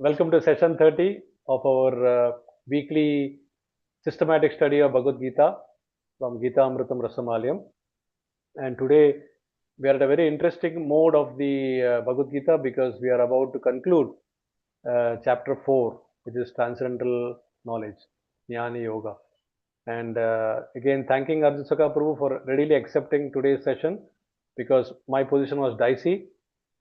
Welcome to session 30 of our weekly systematic study of Bhagavad-Gita from Gita Amritam Rasamalayam. And today we are at a very interesting mode of the Bhagavad-Gita because we are about to conclude chapter 4, which is Transcendental Knowledge, Jnana Yoga. And again, thanking Arjun Sakha Prabhu for readily accepting today's session because my position was dicey.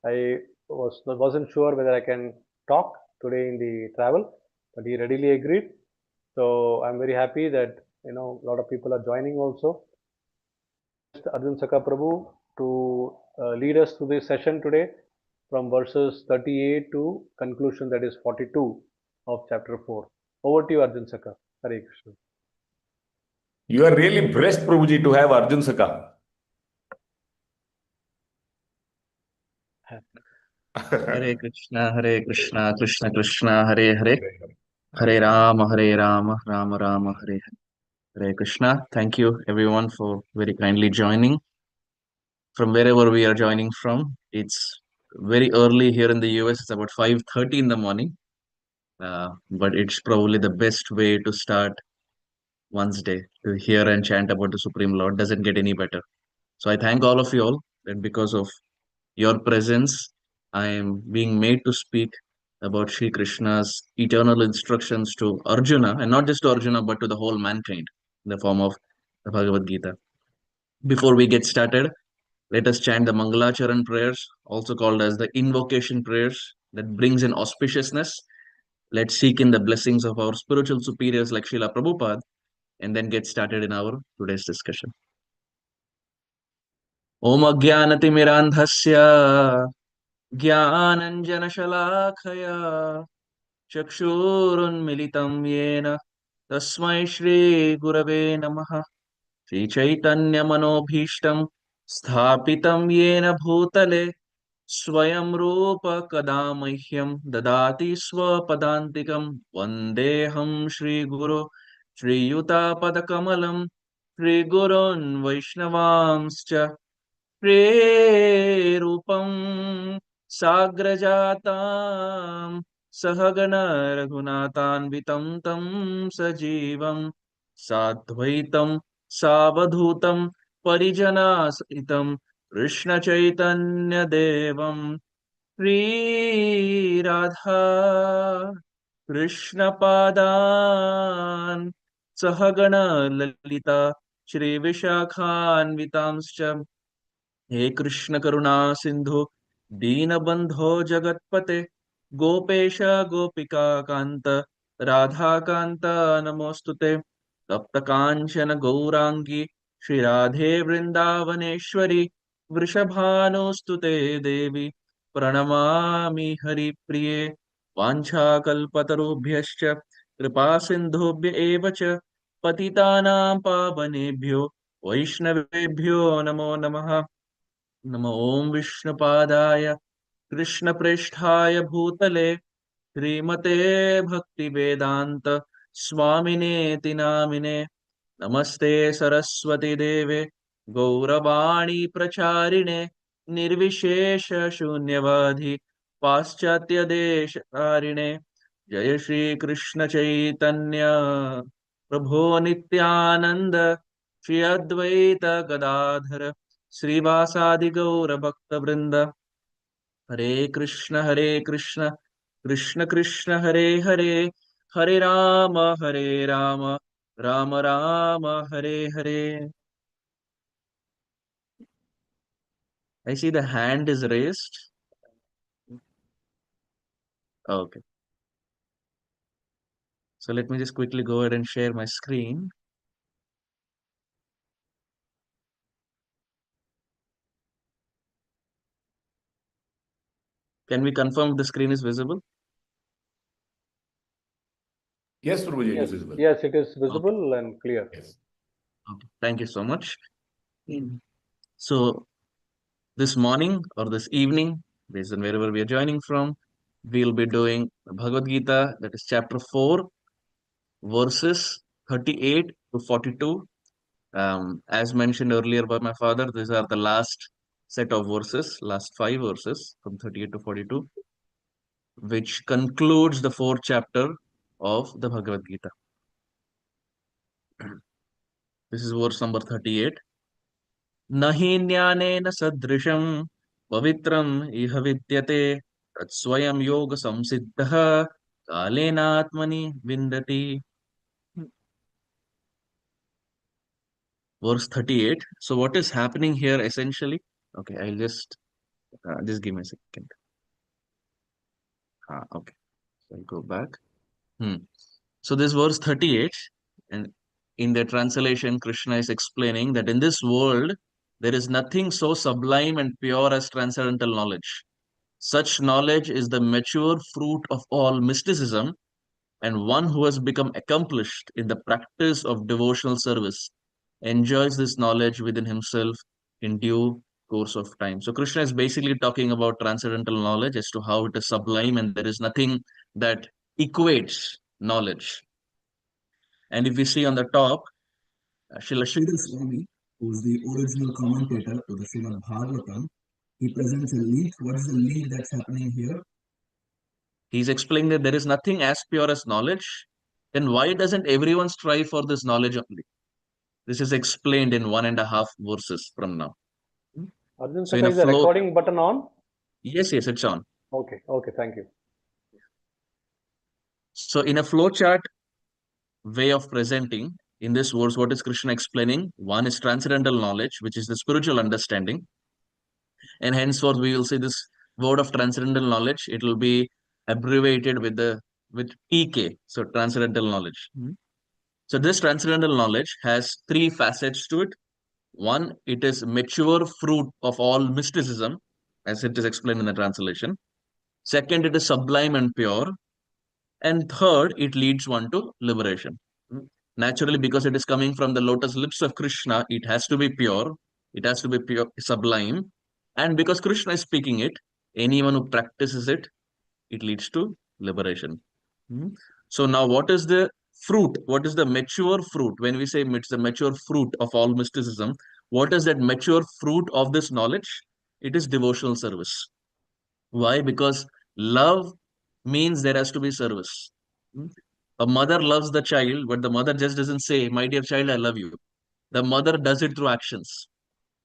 I wasn't sure whether I can talk today in the travel, but he readily agreed. So I'm very happy that a lot of people are joining also. Arjun Sakha Prabhu to lead us through this session today from verses 38 to conclusion, that is 42 of chapter 4. Over to you, Arjun Sakha. Hare Krishna. You are really blessed, Prabhuji, to have Arjun Sakha. Hare Krishna, Krishna Krishna, Hare Hare, Hare Rama, Rama Rama, Hare Hare. Hare Krishna. Thank you everyone for very kindly joining from wherever we are joining from. It's very early here in the US. It's about 5:30 in the morning, but it's probably the best way to start one's day, to hear and chant about the Supreme Lord. Doesn't get any better. So I thank all of you all that because of your presence, I am being made to speak about Sri Krishna's eternal instructions to Arjuna, and not just to Arjuna, but to the whole mankind in the form of the Bhagavad Gita. Before we get started, let us chant the Mangalacharan prayers, also called as the invocation prayers, that brings in auspiciousness. Let's seek in the blessings of our spiritual superiors like Srila Prabhupada, and then get started in our today's discussion. Om Ajnanatimirandhasya Jnananjanashalakaya Chakshurunmilitam Yena Tasmai Shri Gurave Namaha. Shri Chaitanya Manobhishtam Sthapitam Yena Bhutale Swayam Rupa Kadamahyam Dadati Swapadantikam Vandeham Shri Guru Shri Yuta Padakamalam Shri Gurun Vaishnavamscha Prerupam Sagrajatam Sahagana Raghunatanvitam Tam Sajivam Sadvaitam Savadhutam Parijanasahitam Krishna Chaitanya Devam Sri Radha Krishna Padan Sahagana Lalita Shri Vishakhan Vitamscha. हे कृष्ण करुणा सिंधु दीनबंधो जगत्पते गोपेश गोपिका कांत राधा कांत नमोस्तुते तप्त कांचन गौरांगी श्री राधे वृंदावनेश्वरी वृषभानुस्तुते देवी प्रणमामि हरिप्रिये वाञ्छाकल्पतरुभ्यश्च कृपा सिन्धुभ्य एव च पतितानां पावनेभ्यो वैष्णवेभ्यो नमो नमः। नमो ओम विष्णुपादाय कृष्णप्रेष्ठाय भूतले श्रीमते भक्तिवेदांत स्वामिनेति नामिने नमस्ते सरस्वती देवे गौरवाणी प्रचारिणे निर्विशेष शून्यवादी पाश्चात्य देश तारिणे जय श्री कृष्ण चैतन्य प्रभो नित्यानंद श्री अद्वैत गदाधर श्रीवासादि गौर भक्त वृंद हरे Krishna Krishna Krishna Hare Hare Hare Ram Ram Ram Hare Hare. I see the hand is raised. Okay. So let me just quickly go ahead and share my screen. Can we confirm the screen is visible? Yes, Prabhuji, it is visible. Yes, it is visible and clear. Yes. Okay. Thank you so much. So this morning or this evening, based on wherever we are joining from, we'll be doing Bhagavad Gita, that is chapter 4, verses 38 to 42. As mentioned earlier by my father, these are the last set of verses, last 5 verses from 38 to 42. which concludes the 4th chapter of the Bhagavad-Gita. This is verse number 38. Nahi jnanena sadrisham pavitram iha vidyate tatsvayam yoga samsiddha kalena atmani vindati. Verse 38. So what is happening here essentially? Okay, I'll just give me a second. Okay, so I'll go back. So this verse 38, and in the translation, Krishna is explaining that in this world, there is nothing so sublime and pure as transcendental knowledge. Such knowledge is the mature fruit of all mysticism, and one who has become accomplished in the practice of devotional service enjoys this knowledge within himself in due course of time. So Krishna is basically talking about transcendental knowledge as to how it is sublime, and there is nothing that equates knowledge. And if we see on the top, Srila Sridhar Swami, who is the original commentator to the Srimad Bhagavatam, he presents a leaf. What is the leaf that's happening here? He's explaining that there is nothing as pure as knowledge. Then why doesn't everyone strive for this knowledge only? This is explained in 1.5 verses from now. Arjun So in Sakha, a is the flow, recording button on? yes, it's on. Okay, thank you. So in a flowchart way of presenting, in this verse, what is Krishna explaining? One is transcendental knowledge, which is the spiritual understanding. And henceforth, we will see this word of transcendental knowledge. It will be abbreviated with TK, so transcendental knowledge. So this transcendental knowledge has 3 facets to it. One, it is mature fruit of all mysticism, as it is explained in the translation. Second, it is sublime and pure. And third, it leads one to liberation. Naturally, because it is coming from the lotus lips of Krishna, it has to be pure. It has to be pure, sublime. And because Krishna is speaking it, anyone who practices it, it leads to liberation. So now what is the fruit? What is the mature fruit? When we say it's the mature fruit of all mysticism, what is that mature fruit of this knowledge? It is devotional service. Why? Because love means there has to be service. A mother loves the child, but the mother just doesn't say, "My dear child, I love you." The mother does it through actions,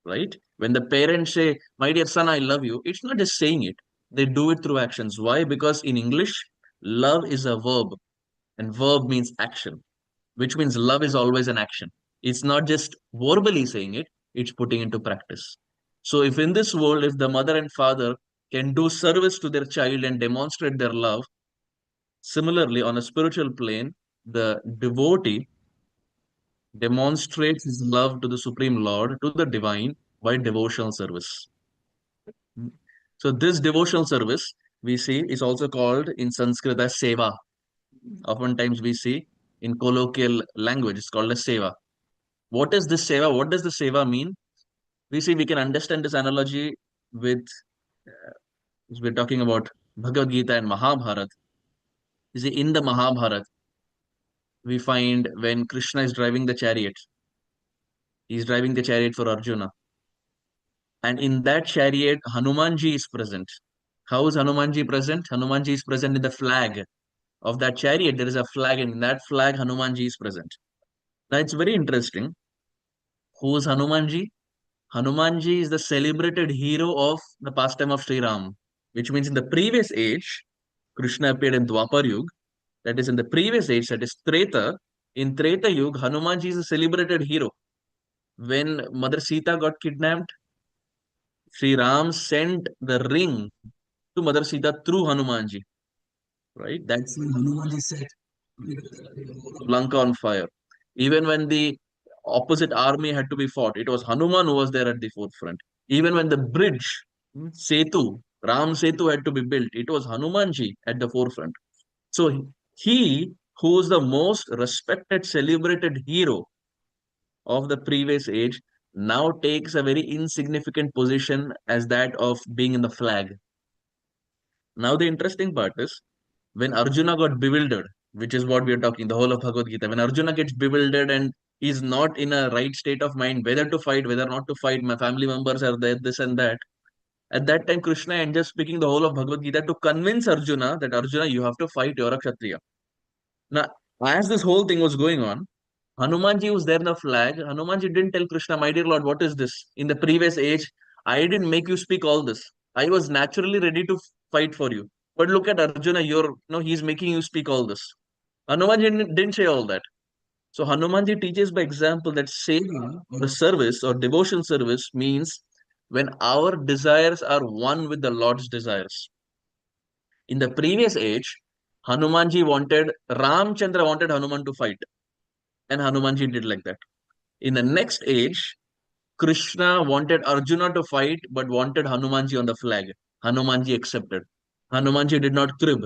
right? When the parents say, "My dear son, I love you," it's not just saying it. They do it through actions. Why? Because in English, love is a verb, and verb means action, which means love is always an action. It's not just verbally saying it, it's putting into practice. So if in this world, if the mother and father can do service to their child and demonstrate their love, similarly, on a spiritual plane, the devotee demonstrates his love to the Supreme Lord, to the divine, by devotional service. So this devotional service, we see, is also called in Sanskrit as seva. Oftentimes we see in colloquial language, it's called as seva. What is this seva? What does the seva mean? We see we can understand this analogy with, we're talking about Bhagavad Gita and Mahabharata. You see, in the Mahabharata, we find when Krishna is driving the chariot, he's driving the chariot for Arjuna. And in that chariot, Hanumanji is present. How is Hanumanji present? Hanumanji is present in the flag of that chariot. There is a flag, and in that flag, Hanumanji is present. Now it's very interesting. Who is Hanumanji? Hanumanji is the celebrated hero of the pastime of Sri Ram, which means in the previous age, Krishna appeared in Dwapar Yuga. That is in the previous age, that is Treta. In Treta Yuga, Hanumanji is a celebrated hero. When Mother Sita got kidnapped, Sri Ram sent the ring to Mother Sita through Hanumanji. Right? That's when Hanumanji set Lanka on fire. Even when the opposite army had to be fought, it was Hanuman who was there at the forefront. Even when the bridge, Setu, Ram Setu had to be built, it was Hanumanji at the forefront. So he, who is the most respected, celebrated hero of the previous age, now takes a very insignificant position as that of being in the flag. Now the interesting part is, when Arjuna got bewildered, which is what we are talking, the whole of Bhagavad Gita, when Arjuna gets bewildered and he's not in a right state of mind, whether to fight, whether not to fight, my family members are there, this and that. At that time, Krishna ended up speaking the whole of Bhagavad Gita to convince Arjuna that Arjuna, you have to fight, you're a Kshatriya. Now, as this whole thing was going on, Hanumanji was there in the flag. Hanumanji didn't tell Krishna, my dear Lord, what is this? In the previous age, I didn't make you speak all this. I was naturally ready to fight for you. But look at Arjuna, he's making you speak all this. Hanumanji didn't say all that. So Hanumanji teaches by example that saving or service or devotion service means when our desires are one with the Lord's desires. In the previous age, Ramchandra wanted Hanuman to fight, and Hanumanji did like that. In the next age, Krishna wanted Arjuna to fight, but wanted Hanumanji on the flag. Hanumanji accepted. Hanumanji did not crib.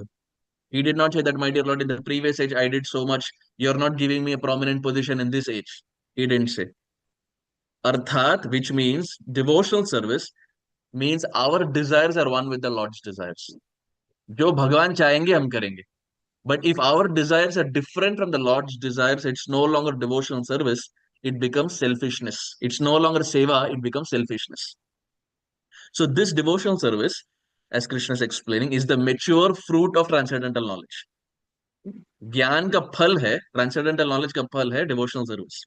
He did not say that, my dear Lord, in the previous age I did so much, you're not giving me a prominent position in this age. He didn't say. Arthat, which means devotional service, means our desires are one with the Lord's desires. जो भगवान चाहेंगे हम करेंगे. But if our desires are different from the Lord's desires, it's no longer devotional service, it becomes selfishness. It's no longer seva, it becomes selfishness. So this devotional service, as Krishna is explaining, is the mature fruit of transcendental knowledge. ज्ञान का फल है, transcendental knowledge का फल है devotional service.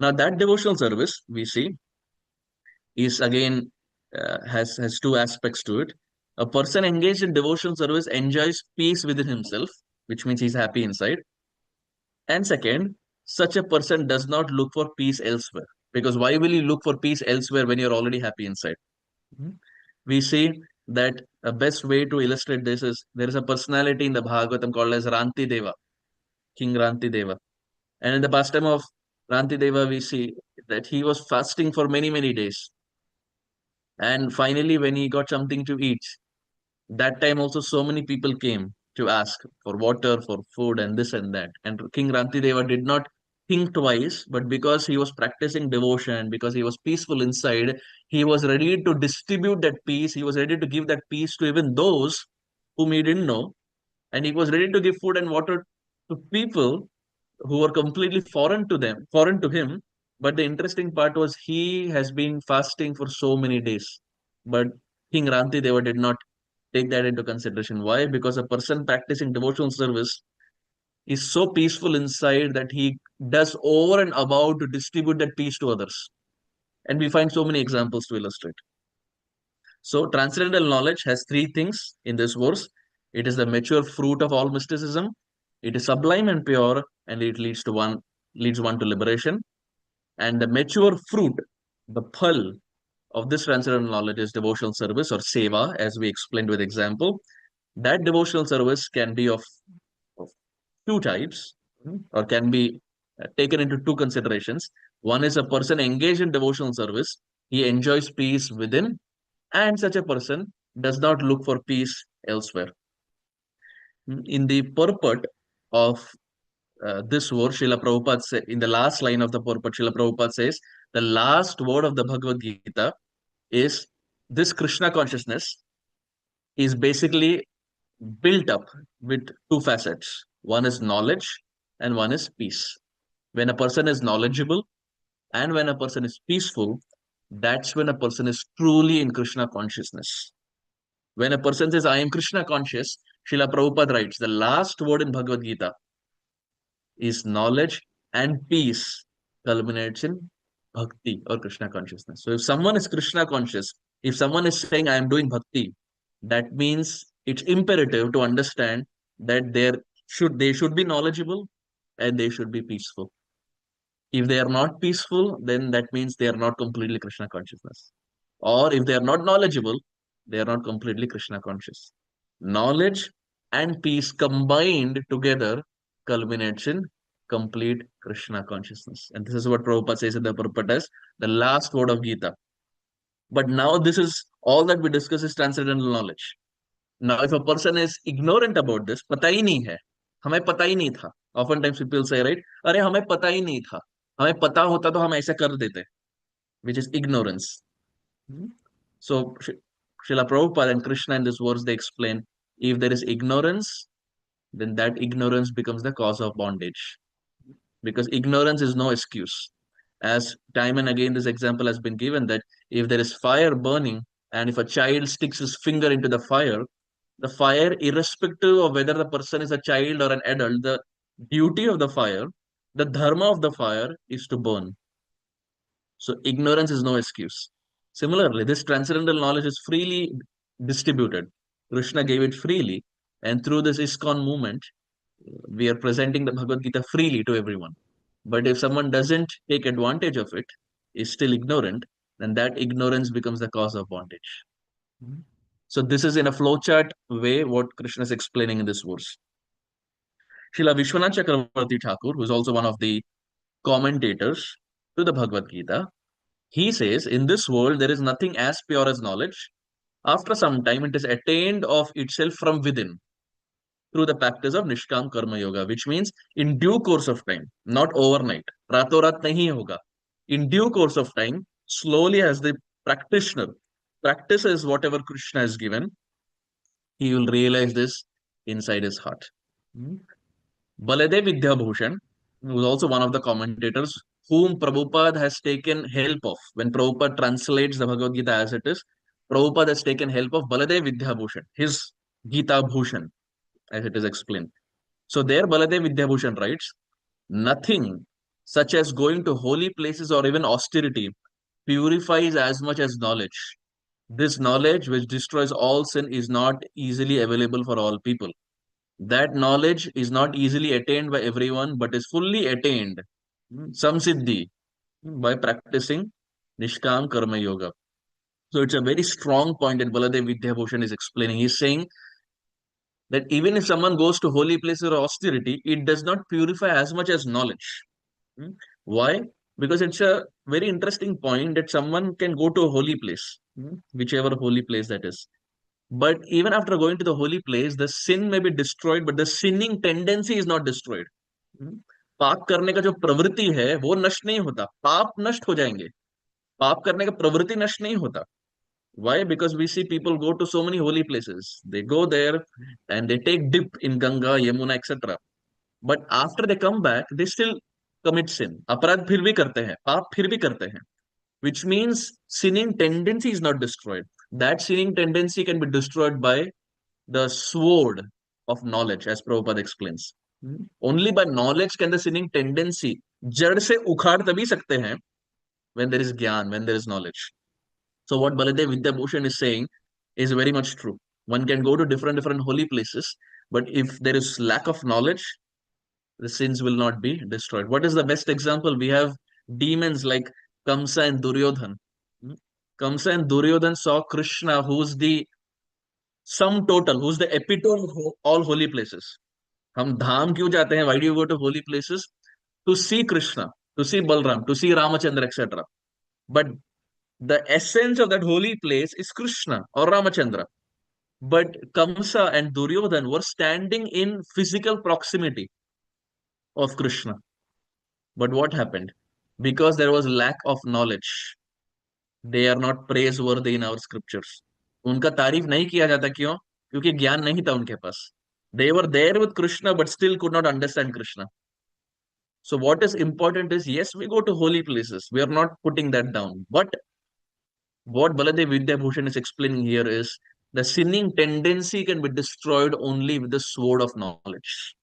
Now that devotional service we see is again has two aspects to it. A person engaged in devotional service enjoys peace within himself, which means he's happy inside. And second, such a person does not look for peace elsewhere. Because why will you look for peace elsewhere when you're already happy inside? We see that a best way to illustrate this is there is a personality in the Bhagavatam called as Ranti Deva, King Ranti Deva. And in the pastime of Ranti Deva, we see that he was fasting for many, many days. And finally, when he got something to eat, that time also so many people came to ask for water, for food, and this and that. And King Rantideva did not think twice, but because he was practicing devotion, because he was peaceful inside, he was ready to distribute that peace. He was ready to give that peace to even those whom he didn't know. And he was ready to give food and water to people who were completely foreign to him. But the interesting part was he has been fasting for so many days. But King Rantideva did not take that into consideration. Why? Because a person practicing devotional service is so peaceful inside that he does over and above to distribute that peace to others. And we find so many examples to illustrate. So transcendental knowledge has three things in this verse. It is the mature fruit of all mysticism. It is sublime and pure, and it leads one to liberation. And the mature fruit, the phal of this transcendental knowledge is devotional service or seva, as we explained with example. That devotional service can be of two types or can be taken into two considerations. One is a person engaged in devotional service. He enjoys peace within, and such a person does not look for peace elsewhere. In the purport of this verse, Srila Prabhupada in the last line of the purport, Srila Prabhupada says, the last word of the Bhagavad-Gita is this Krishna consciousness is basically built up with two facets. One is knowledge and one is peace. When a person is knowledgeable and when a person is peaceful, that's when a person is truly in Krishna consciousness. When a person says, I am Krishna conscious, Srila Prabhupada writes, the last word in Bhagavad Gita is knowledge and peace culminates in bhakti or Krishna consciousness. So if someone is Krishna conscious, if someone is saying, I am doing bhakti, that means it's imperative to understand that they should be knowledgeable and they should be peaceful. If they are not peaceful, then that means they are not completely Krishna consciousness. Or if they are not knowledgeable, they are not completely Krishna conscious. Knowledge and peace combined together culminates in complete Krishna consciousness. And this is what Prabhupada says in the purport as the last word of Gita. But now this is all that we discuss is transcendental knowledge. Now, if a person is ignorant about this, पता ही नहीं है, हमें पता ही नहीं था. Oftentimes people say, right, अरे हमें पता ही नहीं था, हमें पता होता तो हम ऐसे कर देते, which is ignorance. So, Srila Prabhupada and Krishna in this verse, they explain, if there is ignorance, then that ignorance becomes the cause of bondage. Because ignorance is no excuse. As time and again this example has been given that if there is fire burning And if a child sticks his finger into the fire, irrespective of whether the person is a child or an adult, the duty of the fire, the dharma of the fire is to burn. So ignorance is no excuse. Similarly, this transcendental knowledge is freely distributed. Krishna gave it freely, and through this ISKCON movement, we are presenting the Bhagavad Gita freely to everyone. But if someone doesn't take advantage of it, is still ignorant, then that ignorance becomes the cause of bondage. So this is in a flowchart way what Krishna is explaining in this verse. Srila Vishwanath Chakravarti Thakur, who is also one of the commentators to the Bhagavad Gita, he says, in this world there is nothing as pure as knowledge. After some time, it is attained of itself from within through the practice of Nishkam Karma Yoga, which means in due course of time, not overnight. Ratorat nahi hoga. In due course of time, slowly as the practitioner practices whatever Krishna has given, he will realize this inside his heart. Baladev Vidyabhushan was also one of the commentators whom Prabhupada has taken help of. When Prabhupada translates the Bhagavad Gita as it is, Prabhupada has taken help of Baladev Vidyabhushan, his Gita Bhushan, as it is explained. So there Baladev Vidyabhushan writes, nothing such as going to holy places or even austerity purifies as much as knowledge. This knowledge which destroys all sin is not easily available for all people. That knowledge is not easily attained by everyone, but is fully attained, samsiddhi, by practicing Nishkam Karma Yoga. So it's a very strong point that Baladev Vidyabhushan is explaining. He's saying that even if someone goes to holy places or austerity, it does not purify as much as knowledge. Why? Because it's a very interesting point that someone can go to a holy place, whichever holy place that is. But even after going to the holy place, the sin may be destroyed, but the sinning tendency is not destroyed. पाप करने का जो प्रवृत्ति है वो नष्ट नहीं होता, पाप नष्ट हो जाएंगे, पाप करने का प्रवृत्ति नष्ट नहीं होता. Why? Because we see people go to so many holy places. They go there and they take dip in Ganga, Yamuna, etc. But after they come back, they still commit sin. अपराध फिर भी करते हैं, पाप फिर भी करते हैं. Which means sinning tendency is not destroyed. That sinning tendency can be destroyed by the sword of knowledge, as Prabhupada explains. Only by knowledge can the sinning tendency जड़ से उखाड़ तभी सकते हैं when there is ज्ञान, when there is knowledge. So what Baladev Vidyabhushan is saying is very much true. One can go to different holy places, but if there is lack of knowledge, the sins will not be destroyed. What is the best example? We have demons like Kamsa and Duryodhan. Kamsa and Duryodhan saw Krishna, who's the sum total, who's the epitome of all holy places. हम धाम क्यों जाते हैं? Why do you go to holy places? To see Krishna, to see Balram, to see Ramachandra, etc. But the essence of that holy place is Krishna or Ramachandra. But Kamsa and Duryodhan were standing in physical proximity of Krishna. But what happened? Because there was lack of knowledge, they are not praiseworthy in our scriptures. उनका तारीफ नहीं किया जाता, क्यों? क्योंकि ज्ञान नहीं था उनके पास. They were there with Krishna but still could not understand Krishna. So what is important is, yes, we go to holy places. We are not putting that down. But what Baladev Vidyabhushan is explaining here is the sinning tendency can be destroyed only with the sword of knowledge,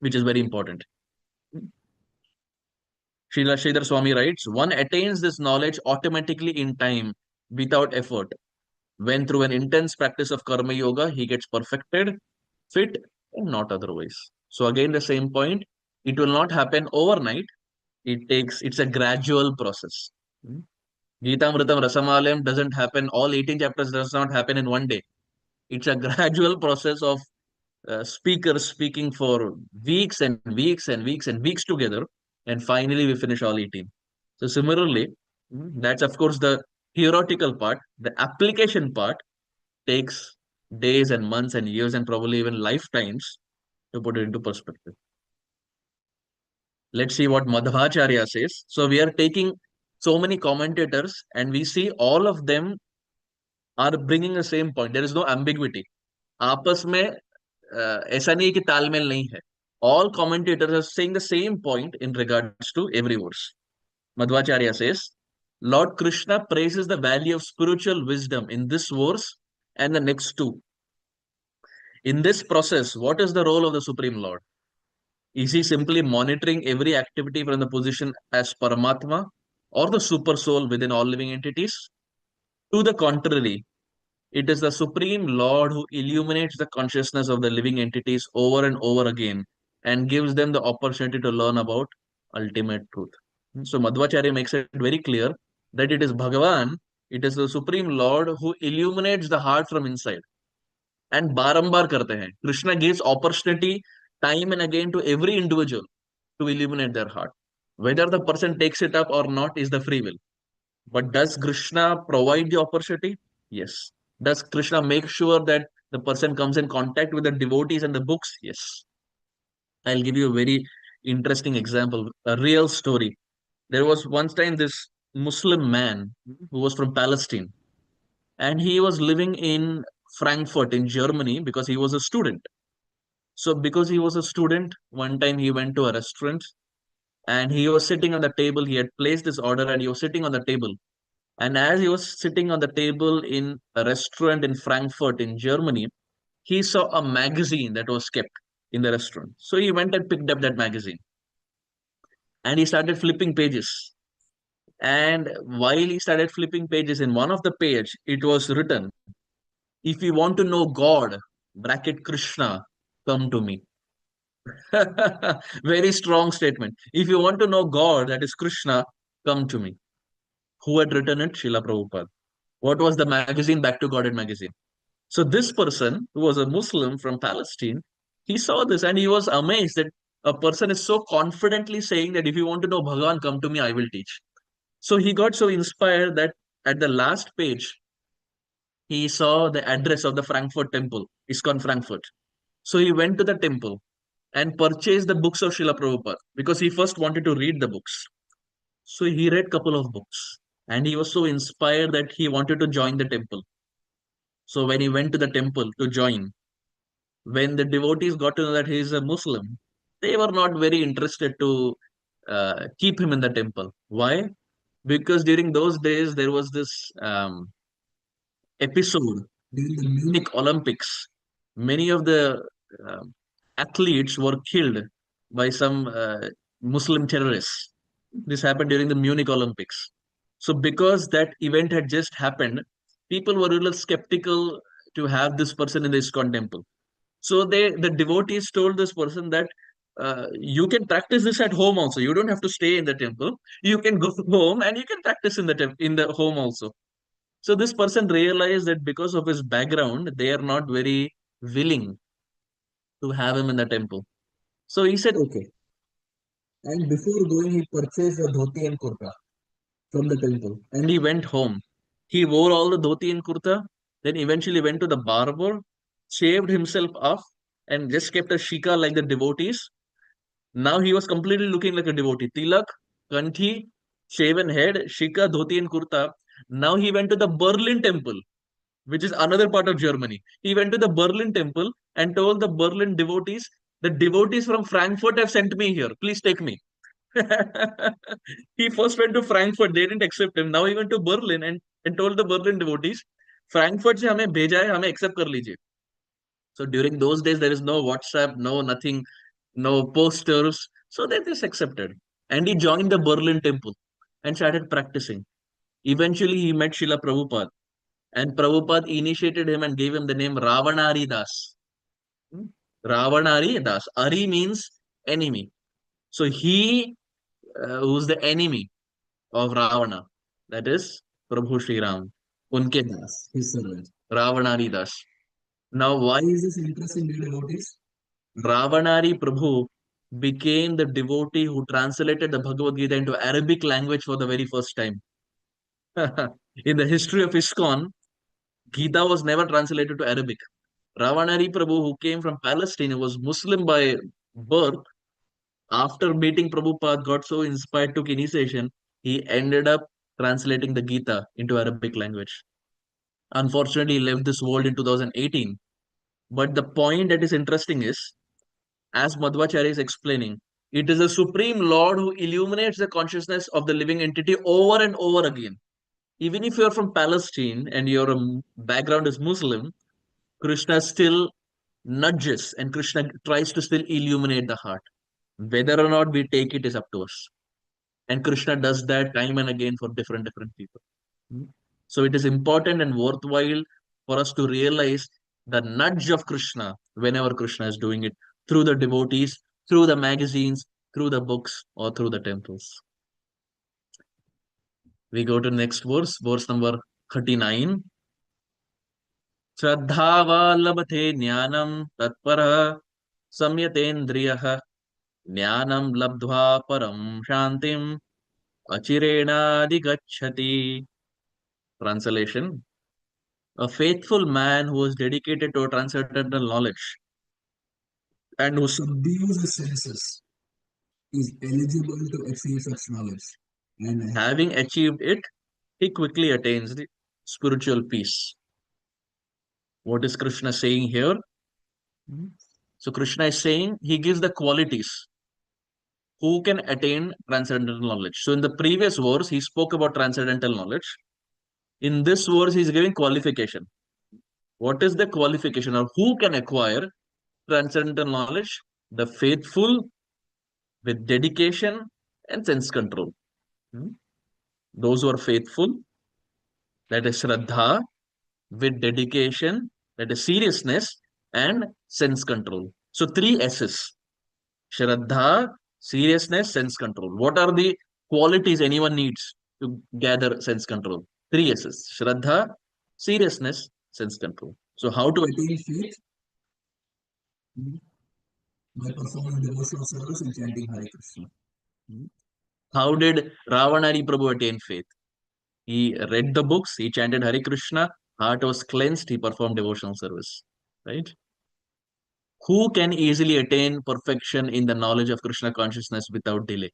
which is very important. Srila Sridhar Swami writes, one attains this knowledge automatically in time without effort. When through an intense practice of Karma Yoga, he gets perfected, fit, and not otherwise. So again, the same point, it will not happen overnight. It's a gradual process. Gita Amritam Rasamalayam doesn't happen, all 18 chapters does not happen in one day. It's a gradual process of speakers speaking for weeks and weeks and weeks and weeks together, and finally we finish all 18. So similarly, that's of course the theoretical part. The application part takes days and months and years and probably even lifetimes to put it into perspective. Let's see what Madhvacharya says. So we are taking so many commentators and we see all of them are bringing the same point. There is no ambiguity. आपस में ऐसा नहीं कि तालमेल नहीं है. All commentators are saying the same point in regards to every verse. Madhvacharya says, Lord Krishna praises the value of spiritual wisdom in this verse and the next two. In this process, what is the role of the Supreme Lord? Is he simply monitoring every activity from the position as Paramatma or the super soul within all living entities? To the contrary, it is the Supreme Lord who illuminates the consciousness of the living entities over and over again and gives them the opportunity to learn about ultimate truth. So Madhvacharya makes it very clear that it is Bhagavan, it is the Supreme Lord who illuminates the heart from inside. And barambar karte hain. Krishna gives opportunity time and again to every individual to illuminate their heart. Whether the person takes it up or not is the free will. But does Krishna provide the opportunity? Yes. Does Krishna make sure that the person comes in contact with the devotees and the books? Yes. I'll give you a very interesting example, a real story. There was once time this Muslim man who was from Palestine, and he was living in Frankfurt in Germany because he was a student. So, because he was a student, one time he went to a restaurant and he was sitting on the table. He had placed this order and he was sitting on the table. And as he was sitting on the table in a restaurant in Frankfurt in Germany, he saw a magazine that was kept in the restaurant. So he went and picked up that magazine and he started flipping pages. And while he started flipping pages, in one of the page, it was written, "If you want to know God, bracket Krishna, come to me." Very strong statement. If you want to know God, that is Krishna, come to me. Who had written it? Srila Prabhupada. What was the magazine? Back to Godhead magazine. So this person, who was a Muslim from Palestine, he saw this and he was amazed that a person is so confidently saying that if you want to know Bhagavan, come to me, I will teach. So he got so inspired that at the last page, he saw the address of the Frankfurt temple, ISKCON Frankfurt. So he went to the temple and purchased the books of Srila Prabhupada because he first wanted to read the books. So he read couple of books and he was so inspired that he wanted to join the temple. So when he went to the temple to join, when the devotees got to know that he is a Muslim, they were not very interested to keep him in the temple. Why? Because during those days there was this episode during the Munich Olympics. Many of the um athletes were killed by some Muslim terrorists. This happened during the Munich Olympics. So, because that event had just happened, people were a little skeptical to have this person in the ISKCON temple. So, the devotees told this person that you can practice this at home also. You don't have to stay in the temple. You can go home and you can practice in in the home also. So this person realized that because of his background, they are not very willing to have him in the temple. So he said, okay. And before going, he purchased a dhoti and kurta from the temple. And he went home. He wore all the dhoti and kurta, then eventually went to the barber, shaved himself off, and just kept a shika like the devotees. Now he was completely looking like a devotee. Tilak, kanthi, shaven head, shika, dhoti, and kurta. Now he went to the Berlin temple, which is another part of Germany. He went to the Berlin temple and told the Berlin devotees, the devotees from Frankfurt have sent me here. Please take me. He first went to Frankfurt. They didn't accept him. Now he went to Berlin and told the Berlin devotees, Frankfurt से हमें भेजा है, हमें accept कर लीजिए. So during those days, there is no WhatsApp, no nothing, no posters. So they just accepted. And he joined the Berlin temple and started practicing. Eventually, he met Srila Prabhupada. And Prabhupada initiated him and gave him the name Ravanari Das. Hmm? Ravanari Das. Ari means enemy. So he, who's the enemy of Ravana, that is Prabhu Sri Ram. Unke Das, his servant. Ravanari Das. Now, why is this interesting, dear devotees? Ravanari Prabhu became the devotee who translated the Bhagavad Gita into Arabic language for the very first time. In the history of ISKCON, Gita was never translated to Arabic. Ravanari Prabhu, who came from Palestine, was Muslim by birth. After meeting Prabhupada, got so inspired, took initiation, he ended up translating the Gita into Arabic language. Unfortunately, he left this world in 2018. But the point that is interesting is, as Madhvacharya is explaining, It is the Supreme Lord who illuminates the consciousness of the living entity over and over again. Even if you're from Palestine and your background is Muslim, Krishna still nudges and Krishna tries to still illuminate the heart. Whether or not we take it is up to us. And Krishna does that time and again for different people. So it is important and worthwhile for us to realize the nudge of Krishna whenever Krishna is doing it through the devotees, through the magazines, through the books, or through the temples. We go to next verse number 39. Shraddhava labhate jnanam tatparah samyatendriyah jnanam labdhva param shantim achirena digacchati. Translation: a faithful man who is dedicated to transcendental knowledge and who subdues his senses is eligible to achieve such knowledge. And having achieved it, he quickly attains the spiritual peace. What is Krishna saying here? So Krishna is saying he gives the qualities who can attain transcendental knowledge. So in the previous verse, he spoke about transcendental knowledge. In this verse, he is giving qualification. What is the qualification, or who can acquire transcendental knowledge? The faithful with dedication and sense control. Those who are faithful, that is Shraddha, with dedication, that is seriousness, and sense control. So three S's: Shraddha, seriousness, sense control. What are the qualities anyone needs to gather sense control? Three S's: Shraddha, seriousness, sense control. So how to attain faith? By performing devotional service and chanting Hare Krishna. How did Ravanari Prabhu attain faith? He read the books, he chanted Hare Krishna, heart was cleansed, he performed devotional service. Right? Who can easily attain perfection in the knowledge of Krishna consciousness without delay?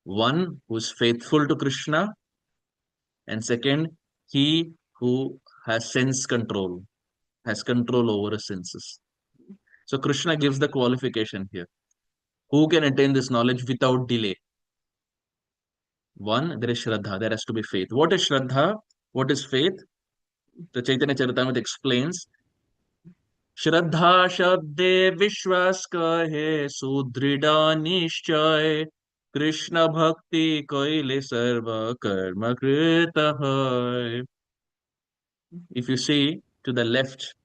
One who is faithful to Krishna, and second, he who has sense control, has control over his senses. So Krishna gives the qualification here. Who can attain this knowledge without delay? One, there is Shraddha, there has to be faith. What is Shraddha? What is faith? The Chaitanya Charitamrita explains, Shraddha Shabde Vishwas Kahe Sudrida Nishchay Krishna Bhakti Kaile Sarva Karma Krita Hai. If you see to the left,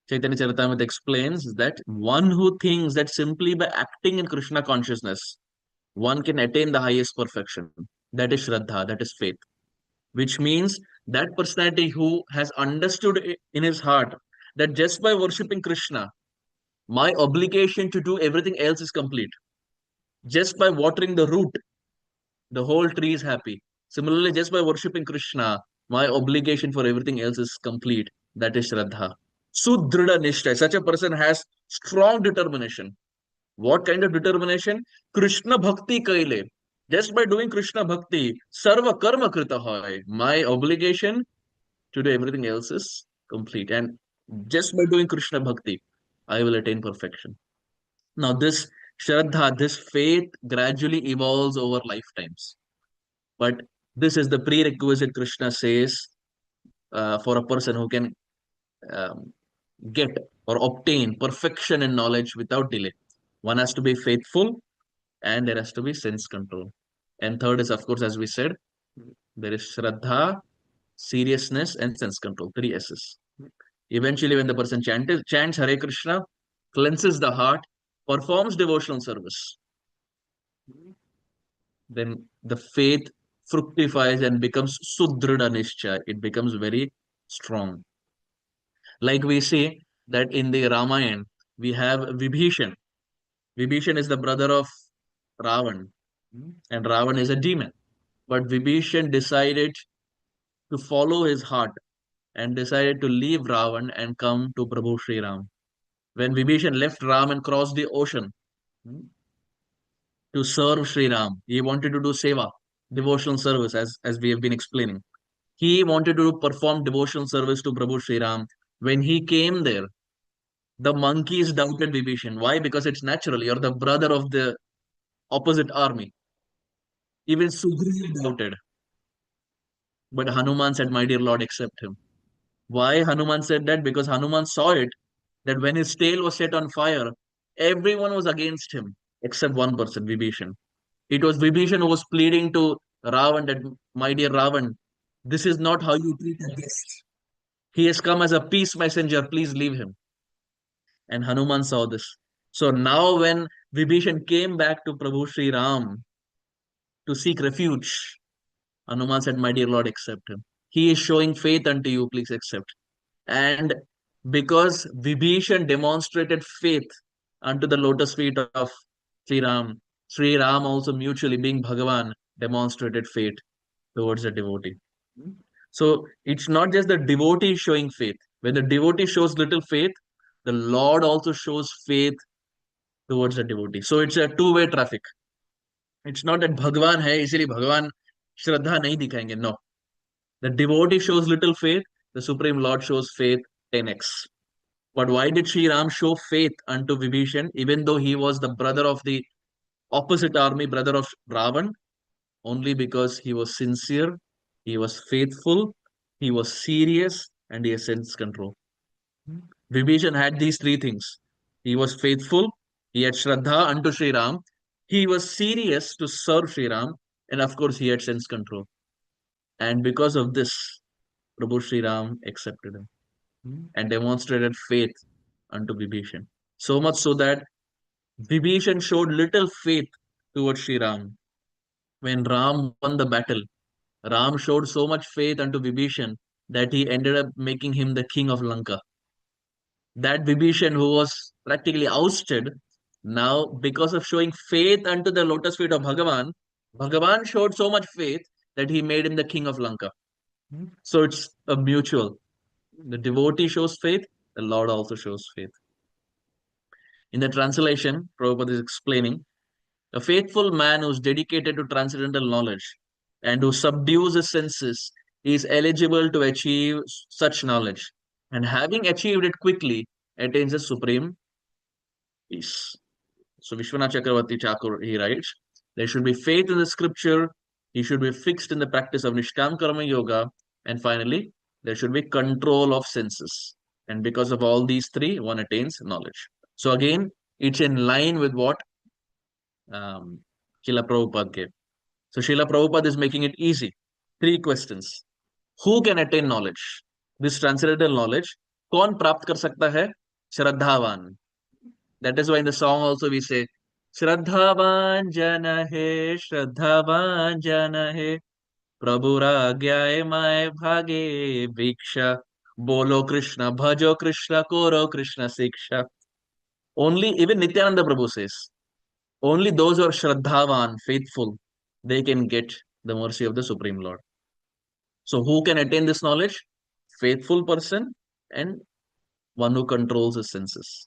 Chaitanya Charitamrita explains that one who thinks that simply by acting in Krishna consciousness, one can attain the highest perfection. That is Shraddha, that is faith. Which means that personality who has understood in his heart that just by worshipping Krishna, my obligation to do everything else is complete. Just by watering the root, the whole tree is happy. Similarly, just by worshipping Krishna, my obligation for everything else is complete. That is Shraddha. Sudrida Nishtha. Such a person has strong determination. What kind of determination? Krishna Bhakti Kaile. Just by doing Krishna Bhakti, Sarva Karma Krita Hai. My obligation to do everything else is complete. And just by doing Krishna Bhakti, I will attain perfection. Now, this Shraddha, this faith gradually evolves over lifetimes. But this is the prerequisite Krishna says for a person who can get or obtain perfection in knowledge without delay. One has to be faithful and there has to be sense control. And third is, of course, as we said, there is Shraddha, seriousness, and sense control. Three S's. Eventually, when the person chants Hare Krishna, cleanses the heart, performs devotional service, then the faith fructifies and becomes Sudrida Nishcha. It becomes very strong. Like we say that in the Ramayana, we have Vibhishan. Vibhishan is the brother of Ravan, and Ravan is a demon. But Vibhishan decided to follow his heart and decided to leave Ravan and come to Prabhu Sri Ram. When Vibhishan left Ram and crossed the ocean to serve Sri Ram, he wanted to do seva, devotional service, as we have been explaining. He wanted to perform devotional service to Prabhu Sri Ram. When he came there, The monkeys doubted Vibhishan. Why? Because it's natural. You're the brother of the opposite army. Even Sugriv doubted. But Hanuman said, my dear Lord, accept him. Why Hanuman said that? Because Hanuman saw it, that when his tail was set on fire, everyone was against him, except one person, Vibhishan. It was Vibhishan who was pleading to Ravan that, my dear Ravan, this is not how you treat a guest. He has come as a peace messenger, please leave him. And Hanuman saw this. So now when Vibhishan came back to Prabhu Sri Ram to seek refuge, Hanuman said, my dear Lord, accept him. He is showing faith unto you, please accept. And because Vibhishan demonstrated faith unto the lotus feet of Sri Ram also mutually being Bhagavan demonstrated faith towards the devotee. So it's not just the devotee showing faith. When the devotee shows little faith, the Lord also shows faith towards the devotee. So it's a two-way traffic. It's not that Bhagavan hai, isliye Bhagavan Shraddha nahi दिखाएंगे. No. The devotee shows little faith, the Supreme Lord shows faith 10x. But why did Sri Ram show faith unto Vibhishan, even though he was the brother of the opposite army, brother of Ravan? Only because he was sincere, he was faithful, he was serious, and he has sense control. Vibhishan had these three things. He was faithful, he had Shraddha unto Sri Ram, he was serious to serve Sri Ram, and of course, he had sense control. And because of this, Prabhu Sri Ram accepted him and demonstrated faith unto Vibhishan. So much so that Vibhishan showed little faith towards Sri Ram. When Ram won the battle, Ram showed so much faith unto Vibhishan that he ended up making him the king of Lanka. That Vibhishan, who was practically ousted, now because of showing faith unto the lotus feet of Bhagavan, Bhagavan showed so much faith that he made him the king of Lanka. So it's a mutual. The devotee shows faith, the Lord also shows faith. In the translation, Prabhupada is explaining, a faithful man who is dedicated to transcendental knowledge and who subdues his senses is eligible to achieve such knowledge. And having achieved it quickly, attains the supreme peace. So Vishwanath Chakravarti Thakur, he writes, there should be faith in the scripture, he should be fixed in the practice of Nishkam Karma Yoga, and finally, there should be control of senses. And because of all these three, one attains knowledge. So again, it's in line with what Srila Prabhupada gave. So Srila Prabhupada is making it easy. Three questions. Who can attain knowledge? This transcendental knowledge. कौन प्राप्त कर सकता है? श्रद्धावान. That is why in the song also we say, श्रद्धावान जन है, श्रद्धावान जन है, प्रभु आज्ञाए माय भागे भिक्षा, बोलो कृष्ण, भजो कृष्ण, करो कृष्ण शिक्षा. Only, even Nityananda Prabhu says, only those who are Shraddhavan, faithful, they can get the mercy of the Supreme Lord. So who can attain this knowledge? Faithful person and one who controls his senses.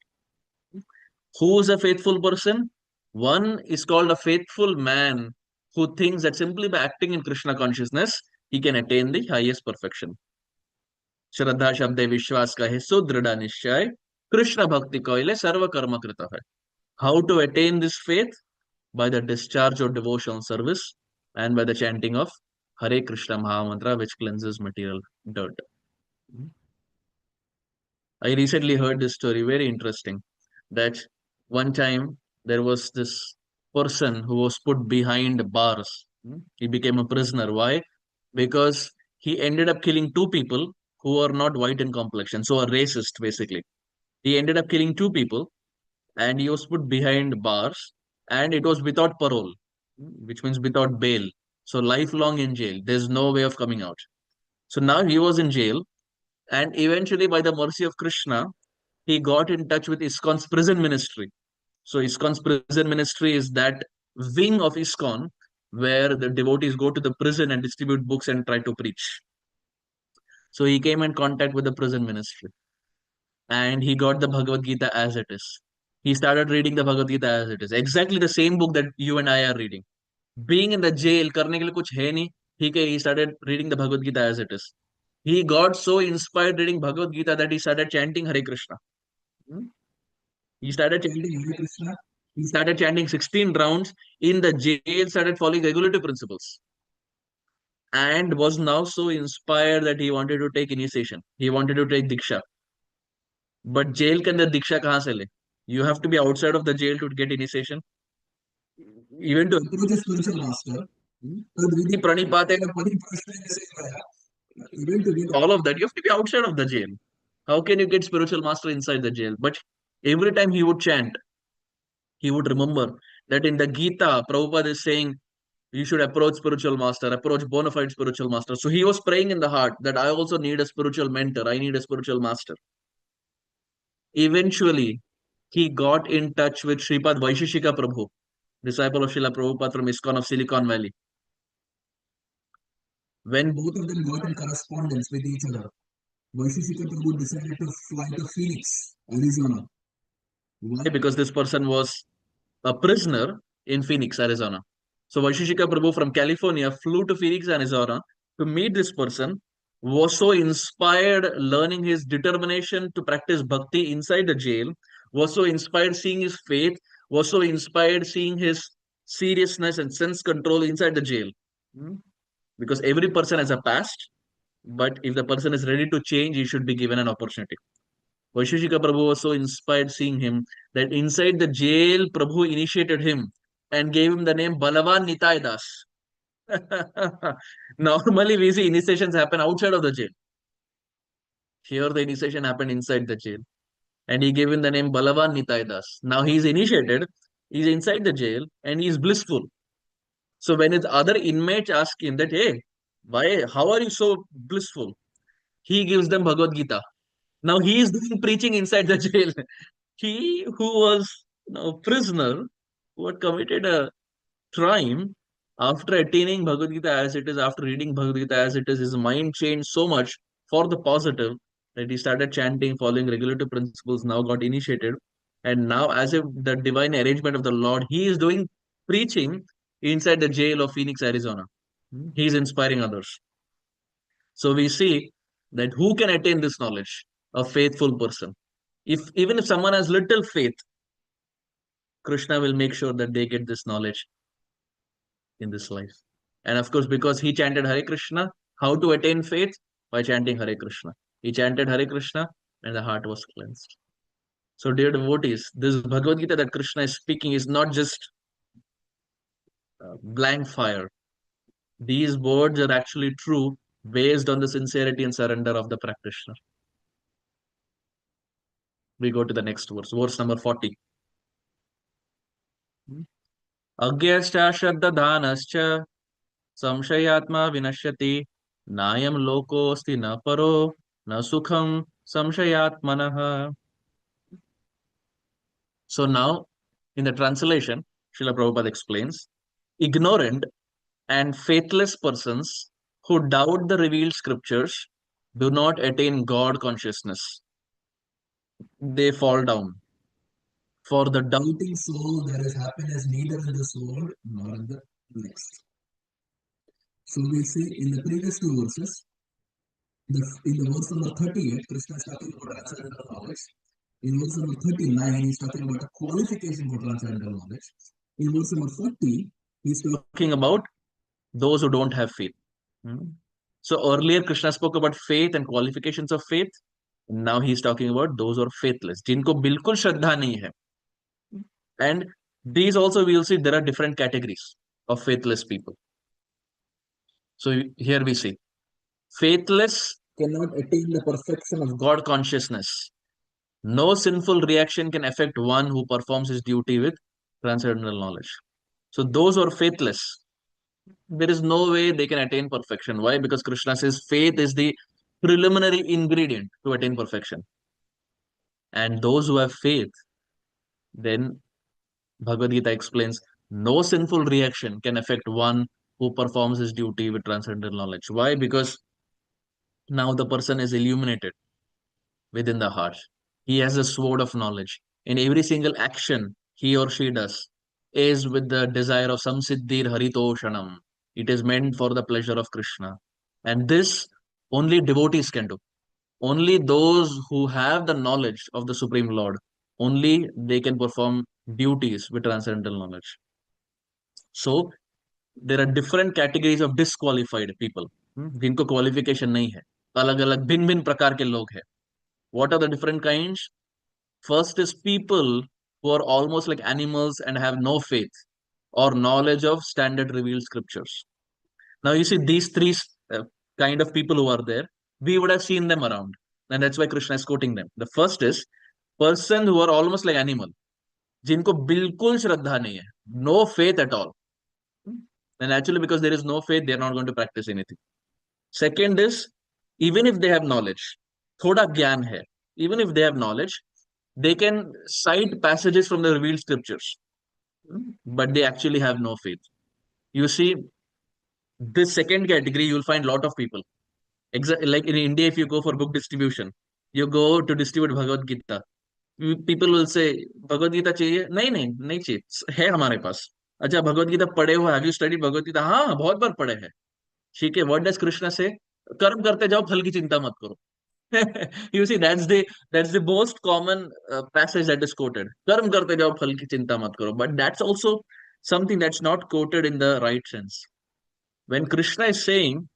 Who is a faithful person? One is called a faithful man who thinks that simply by acting in Krishna consciousness, he can attain the highest perfection. Shraddha Shabde Vishwas Kahe Sudrida Nishchay, Krishna Bhakti Koile Sarva Karma Krita Hai. How to attain this faith? By the discharge of devotional service and by the chanting of Hare Krishna Mahamantra, which cleanses material dirt. I recently heard this story, very interesting, that one time there was this person who was put behind bars. He became a prisoner. Why? Because he ended up killing two people who are not white in complexion, so a racist basically. He ended up killing two people and he was put behind bars and it was without parole, which means without bail. So lifelong in jail. There's no way of coming out. So now he was in jail and eventually by the mercy of Krishna, he got in touch with ISKCON's prison ministry. So ISKCON's prison ministry is that wing of ISKCON where the devotees go to the prison and distribute books and try to preach. So he came in contact with the prison ministry and he got the Bhagavad-Gita as it is. He started reading the Bhagavad-Gita as it is. Exactly the same book that you and I are reading. Being in the jail, करने के लिए कुछ है नहीं. He started reading the Bhagavad-Gita as it is. He got so inspired reading Bhagavad-Gita that he started chanting Hare Krishna. He started chanting Hare Krishna. He started chanting 16 rounds in the jail, started following regulative principles, and was now so inspired that he wanted to take initiation. He wanted to take Diksha. But jail के अंदर दीक्षा कहाँ से ले? You have to be outside of the jail to get initiation. Even to approach a spiritual master, Tadvidi Pranipatena Pariprasthena, even to get all of that, you have to be outside of the jail. How can you get spiritual master inside the jail? But every time he would chant, he would remember that in the Gita, Prabhupada is saying, you should approach spiritual master, approach bona fide spiritual master. So he was praying in the heart that I also need a spiritual mentor, I need a spiritual master. Eventually, he got in touch with Sripad Vaisheshika Prabhu, disciple of Srila Prabhupada from ISKCON of Silicon Valley. When both of them got in correspondence with each other, Vaisheshika Prabhu decided to fly to Phoenix, Arizona. Why? Because this person was a prisoner in Phoenix, Arizona. So Vaisheshika Prabhu from California flew to Phoenix, Arizona to meet this person, was so inspired learning his determination to practice bhakti inside the jail, was so inspired seeing his faith, was so inspired seeing his seriousness and sense control inside the jail. Because every person has a past, but if the person is ready to change, he should be given an opportunity. Vaisheshika Prabhu was so inspired seeing him that inside the jail, Prabhu initiated him and gave him the name Balavan Nitai Das. Normally, we see initiations happen outside of the jail. Here, the initiation happened inside the jail. And he gave him the name Balavan Nitai Das. Now he is initiated, he is inside the jail, and he is blissful. So when his other inmates ask him that, hey, why, how are you so blissful? He gives them Bhagavad-Gita. Now he is doing preaching inside the jail. He who was prisoner, who had committed a crime, after attaining Bhagavad Gita as it is, after reading Bhagavad Gita as it is, his mind changed so much for the positive that he started chanting, following regulative principles, now got initiated. And now, as if the divine arrangement of the Lord, he is doing preaching inside the jail of Phoenix, Arizona. He is inspiring others. So we see that who can attain this knowledge? A faithful person. Even if someone has little faith, Krishna will make sure that they get this knowledge in this life. And of course, because he chanted Hare Krishna, how to attain faith? By chanting Hare Krishna. He chanted Hare Krishna and the heart was cleansed. So, dear devotees, this Bhagavad Gita that Krishna is speaking is not just blank fire. These words are actually true based on the sincerity and surrender of the practitioner. We go to the next verse number 40. Agyascha Shraddadhanascha Samshayatma Vinashyati Nayam Lokosti na paro na sukham samshayatmanaha. So now, in the translation, Srila Prabhupada explains, ignorant and faithless persons who doubt the revealed scriptures do not attain God consciousness. They fall down. For the doubting soul, there is happiness neither in this world nor in the next. So we see in the previous two verses, in the verse number 38, Krishna is talking about transcendental knowledge. In verse number 39, he is talking about a qualification for transcendental knowledge. In verse number 40, he is talking about those who don't have faith. So earlier, Krishna spoke about faith and qualifications of faith. Now he is talking about those who are faithless, जिनको बिल्कुल श्रद्धा नहीं है. And these also we will see there are different categories of faithless people. So here we see faithless cannot attain the perfection of God consciousness. No sinful reaction can affect one who performs his duty with transcendental knowledge. So those who are faithless, there is no way they can attain perfection. Why? Because Krishna says faith is the preliminary ingredient to attain perfection. And those who have faith, then Bhagavad Gita explains, no sinful reaction can affect one who performs his duty with transcendental knowledge. Why? Because now the person is illuminated within the heart. He has a sword of knowledge. In every single action he or she does is with the desire of samsiddhir haritoshanam. It is meant for the pleasure of Krishna. And this only devotees can do. Only those who have the knowledge of the Supreme Lord, only they can perform duties with transcendental knowledge. So there are different categories of disqualified people, जिनको qualification नहीं है. अलग अलग भिन्न भिन्न प्रकार के लोग हैं. What are the different kinds? First is people who are almost like animals and have no faith or knowledge of standard revealed scriptures. Now you see these three uh, kind of people who are there, we would have seen them around, and that's why Krishna is quoting them. The first is person who are almost like animal, जिनको बिल्कुल श्रद्धा नहीं है, no faith at all. And actually, because there is no faith, they are not going to practice anything. Second is, even if they have knowledge, thoda gyan hai, even if they have knowledge, they can cite passages from the revealed scriptures, but they actually have no faith. You see, this second category, you'll find a lot of people. Like in India, if you go for book distribution, you go to distribute Bhagavad-Gita. People will say, Bhagavad-Gita चाहिए? नहीं चाहिए, है हमारे पास. अच्छा, भगवद-गीता पढ़े हो? Have you studied Bhagavad-Gita? हाँ, बहुत बार पढ़े हैं. ठीक है, what does Krishna say? कर्म करते जाओ, फल की चिंता मत करो. You see, that's the most common passage that is quoted. कर्म करते जाओ, फल की चिंता मत करो. But that's also something that's not quoted in the right sense. When Krishna is saying,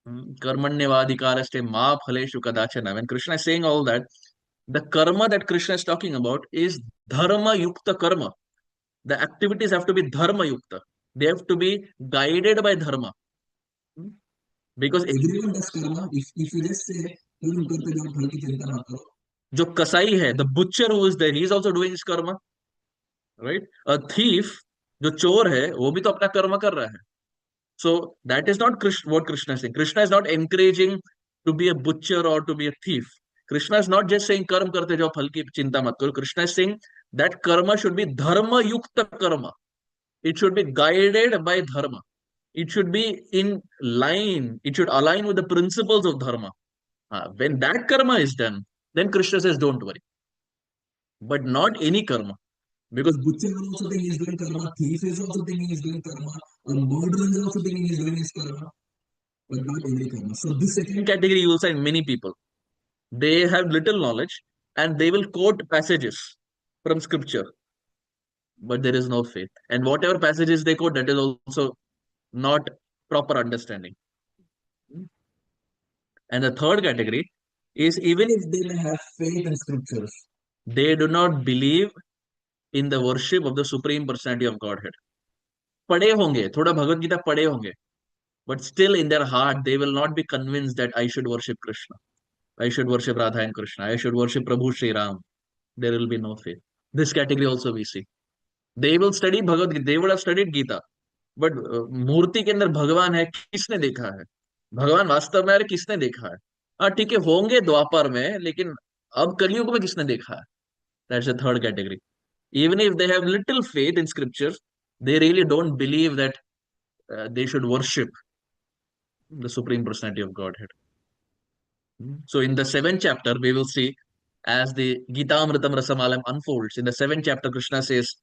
karmanyavadhikarasте ma phaleshu kadachana, when Krishna is saying all that, the karma that Krishna is talking about is dharma yukta karma. The activities have to be dharma yukta. They have to be guided by dharma. Because everyone does karma. If you just say, जो कसाई है, the butcher who is there, he is also doing his karma, right? A thief, जो चोर है, वो भी तो अपना कर्म कर रहा है. So that is not what Krishna is saying. Krishna is not encouraging to be a butcher or to be a thief. Krishna is not just saying कर्म करते जाओ, फल की चिंता मत करो. Krishna is saying that karma should be dharma yukta karma. It should be guided by dharma. It should be in line. It should align with the principles of dharma. When that karma is done, then Krishna says, don't worry. But not any karma. Because butcher is also thinking he is doing karma, thief is also thinking he is doing karma, a murderer is also thinking he is doing his karma, but not any karma. So this second category you will find many people. They have little knowledge and they will quote passages from scripture, but there is no faith. And whatever passages they quote, that is also not proper understanding. And the third category is even if they may have faith in scriptures, they do not believe in the worship of the Supreme Personality of Godhead. पढ़े होंगे, थोड़ा भगवद गीता पढ़े होंगे, but still in their heart they will not be convinced that I should worship Krishna, I should worship Radha and Krishna, I should worship Prabhu Shri Ram. There will be no faith. This category also we see. They will study Bhagavad Gita, they would have studied Gita, but मूर्ति के अंदर भगवान है, किसने देखा है? भगवान वास्तव में किसने देखा है? हाँ ठीक है, होंगे द्वापर में, लेकिन अब कलयुग में किसने देखा है? That's the third category. Even if they have little faith in scriptures, they really don't believe that they should worship the Supreme Personality of Godhead. So in the 7th chapter, we will see as the Gita Amritam Rasamalam unfolds. In the 7th chapter, Krishna says,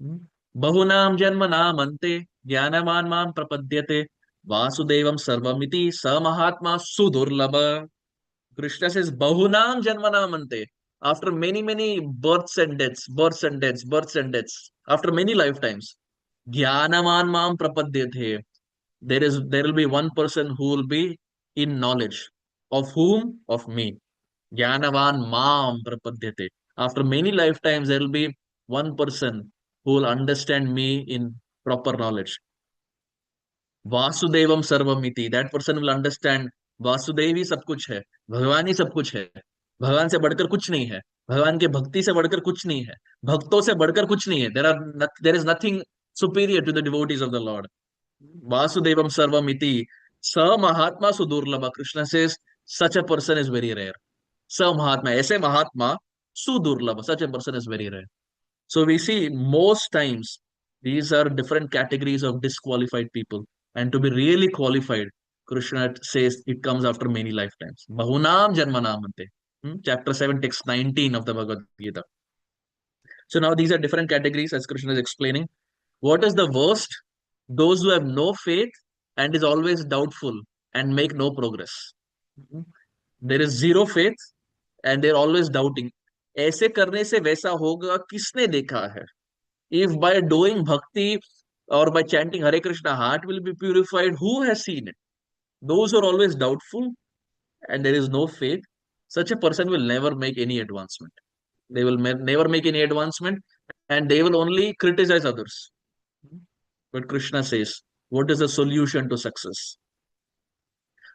Bahunam Janmanam Ante Jnanaman Mam Prapadyate Vasudevam Sarvamiti Samahatma Sudurlabha. Krishna says, Bahunam Janmanam Ante. After many births and deaths, after many lifetimes, Jnanaman Mam Prapadyate. There will be one person who will be in knowledge. Of whom? Of me. Jnanavan Mam Prapadyate. After many lifetimes, there will be one person who will understand me in proper knowledge. Vasudevam Sarvamiti. That person will understand Vasudev ही सब कुछ है, भगवान ही सब कुछ है, भगवान से बढ़कर कुछ नहीं है, भगवान के भक्ति से बढ़कर कुछ नहीं है, भक्तों से बढ़कर कुछ नहीं है. There is nothing superior to the devotees of the Lord. Vasudevam Sarvamiti. Sa Mahatma Sudurlabha. Krishna says such a person is very rare. Sa Mahatma. Aise Mahatma Sudurlabha. Such a person is very rare. So we see most times these are different categories of disqualified people. And to be really qualified, Krishna says it comes after many lifetimes. Bahunam Janmanamante. Chapter 7, text 19 of the Bhagavad Gita. So now these are different categories as Krishna is explaining. What is the worst? Those who have no faith and is always doubtful and make no progress. There is zero faith and they're always doubting. ऐसे करने से वैसा होगा, किसने देखा है? If by doing bhakti or by chanting Hare Krishna, heart will be purified, who has seen it? Those who are always doubtful and there is no faith, such a person will never make any advancement. They will never make any advancement, and they will only criticize others. But Krishna says, what is the solution to success?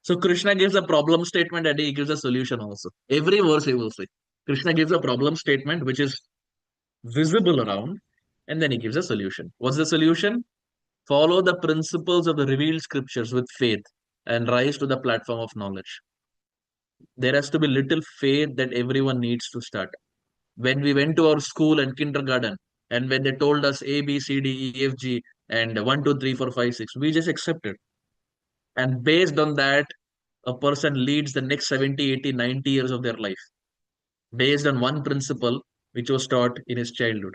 So Krishna gives a problem statement and he gives a solution also. Every verse he will say. Krishna gives a problem statement which is visible around, and then he gives a solution. What's the solution? Follow the principles of the revealed scriptures with faith and rise to the platform of knowledge. There has to be little faith that everyone needs to start. When we went to our school and kindergarten, and when they told us A, B, C, D, E, F, G, and 1, 2, 3, 4, 5, 6, we just accepted. And based on that, a person leads the next 70, 80, 90 years of their life based on one principle which was taught in his childhood,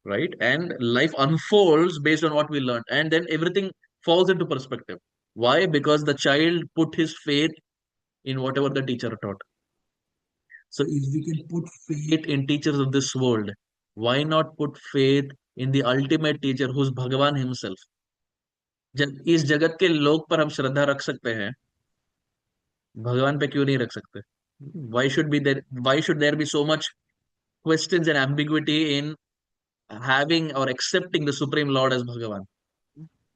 right? And life unfolds based on what we learned, and then everything falls into perspective. Why? Because the child put his faith in whatever the teacher taught. So if we can put faith in teachers of this world, why not put faith in the ultimate teacher who's Bhagavan himself? जब इस जगत के लोग पर हम श्रद्धा रख सकते हैं, भगवान पे क्यों नहीं रख सकते? Why should there be so much questions and ambiguity in having or accepting the Supreme Lord as Bhagavan?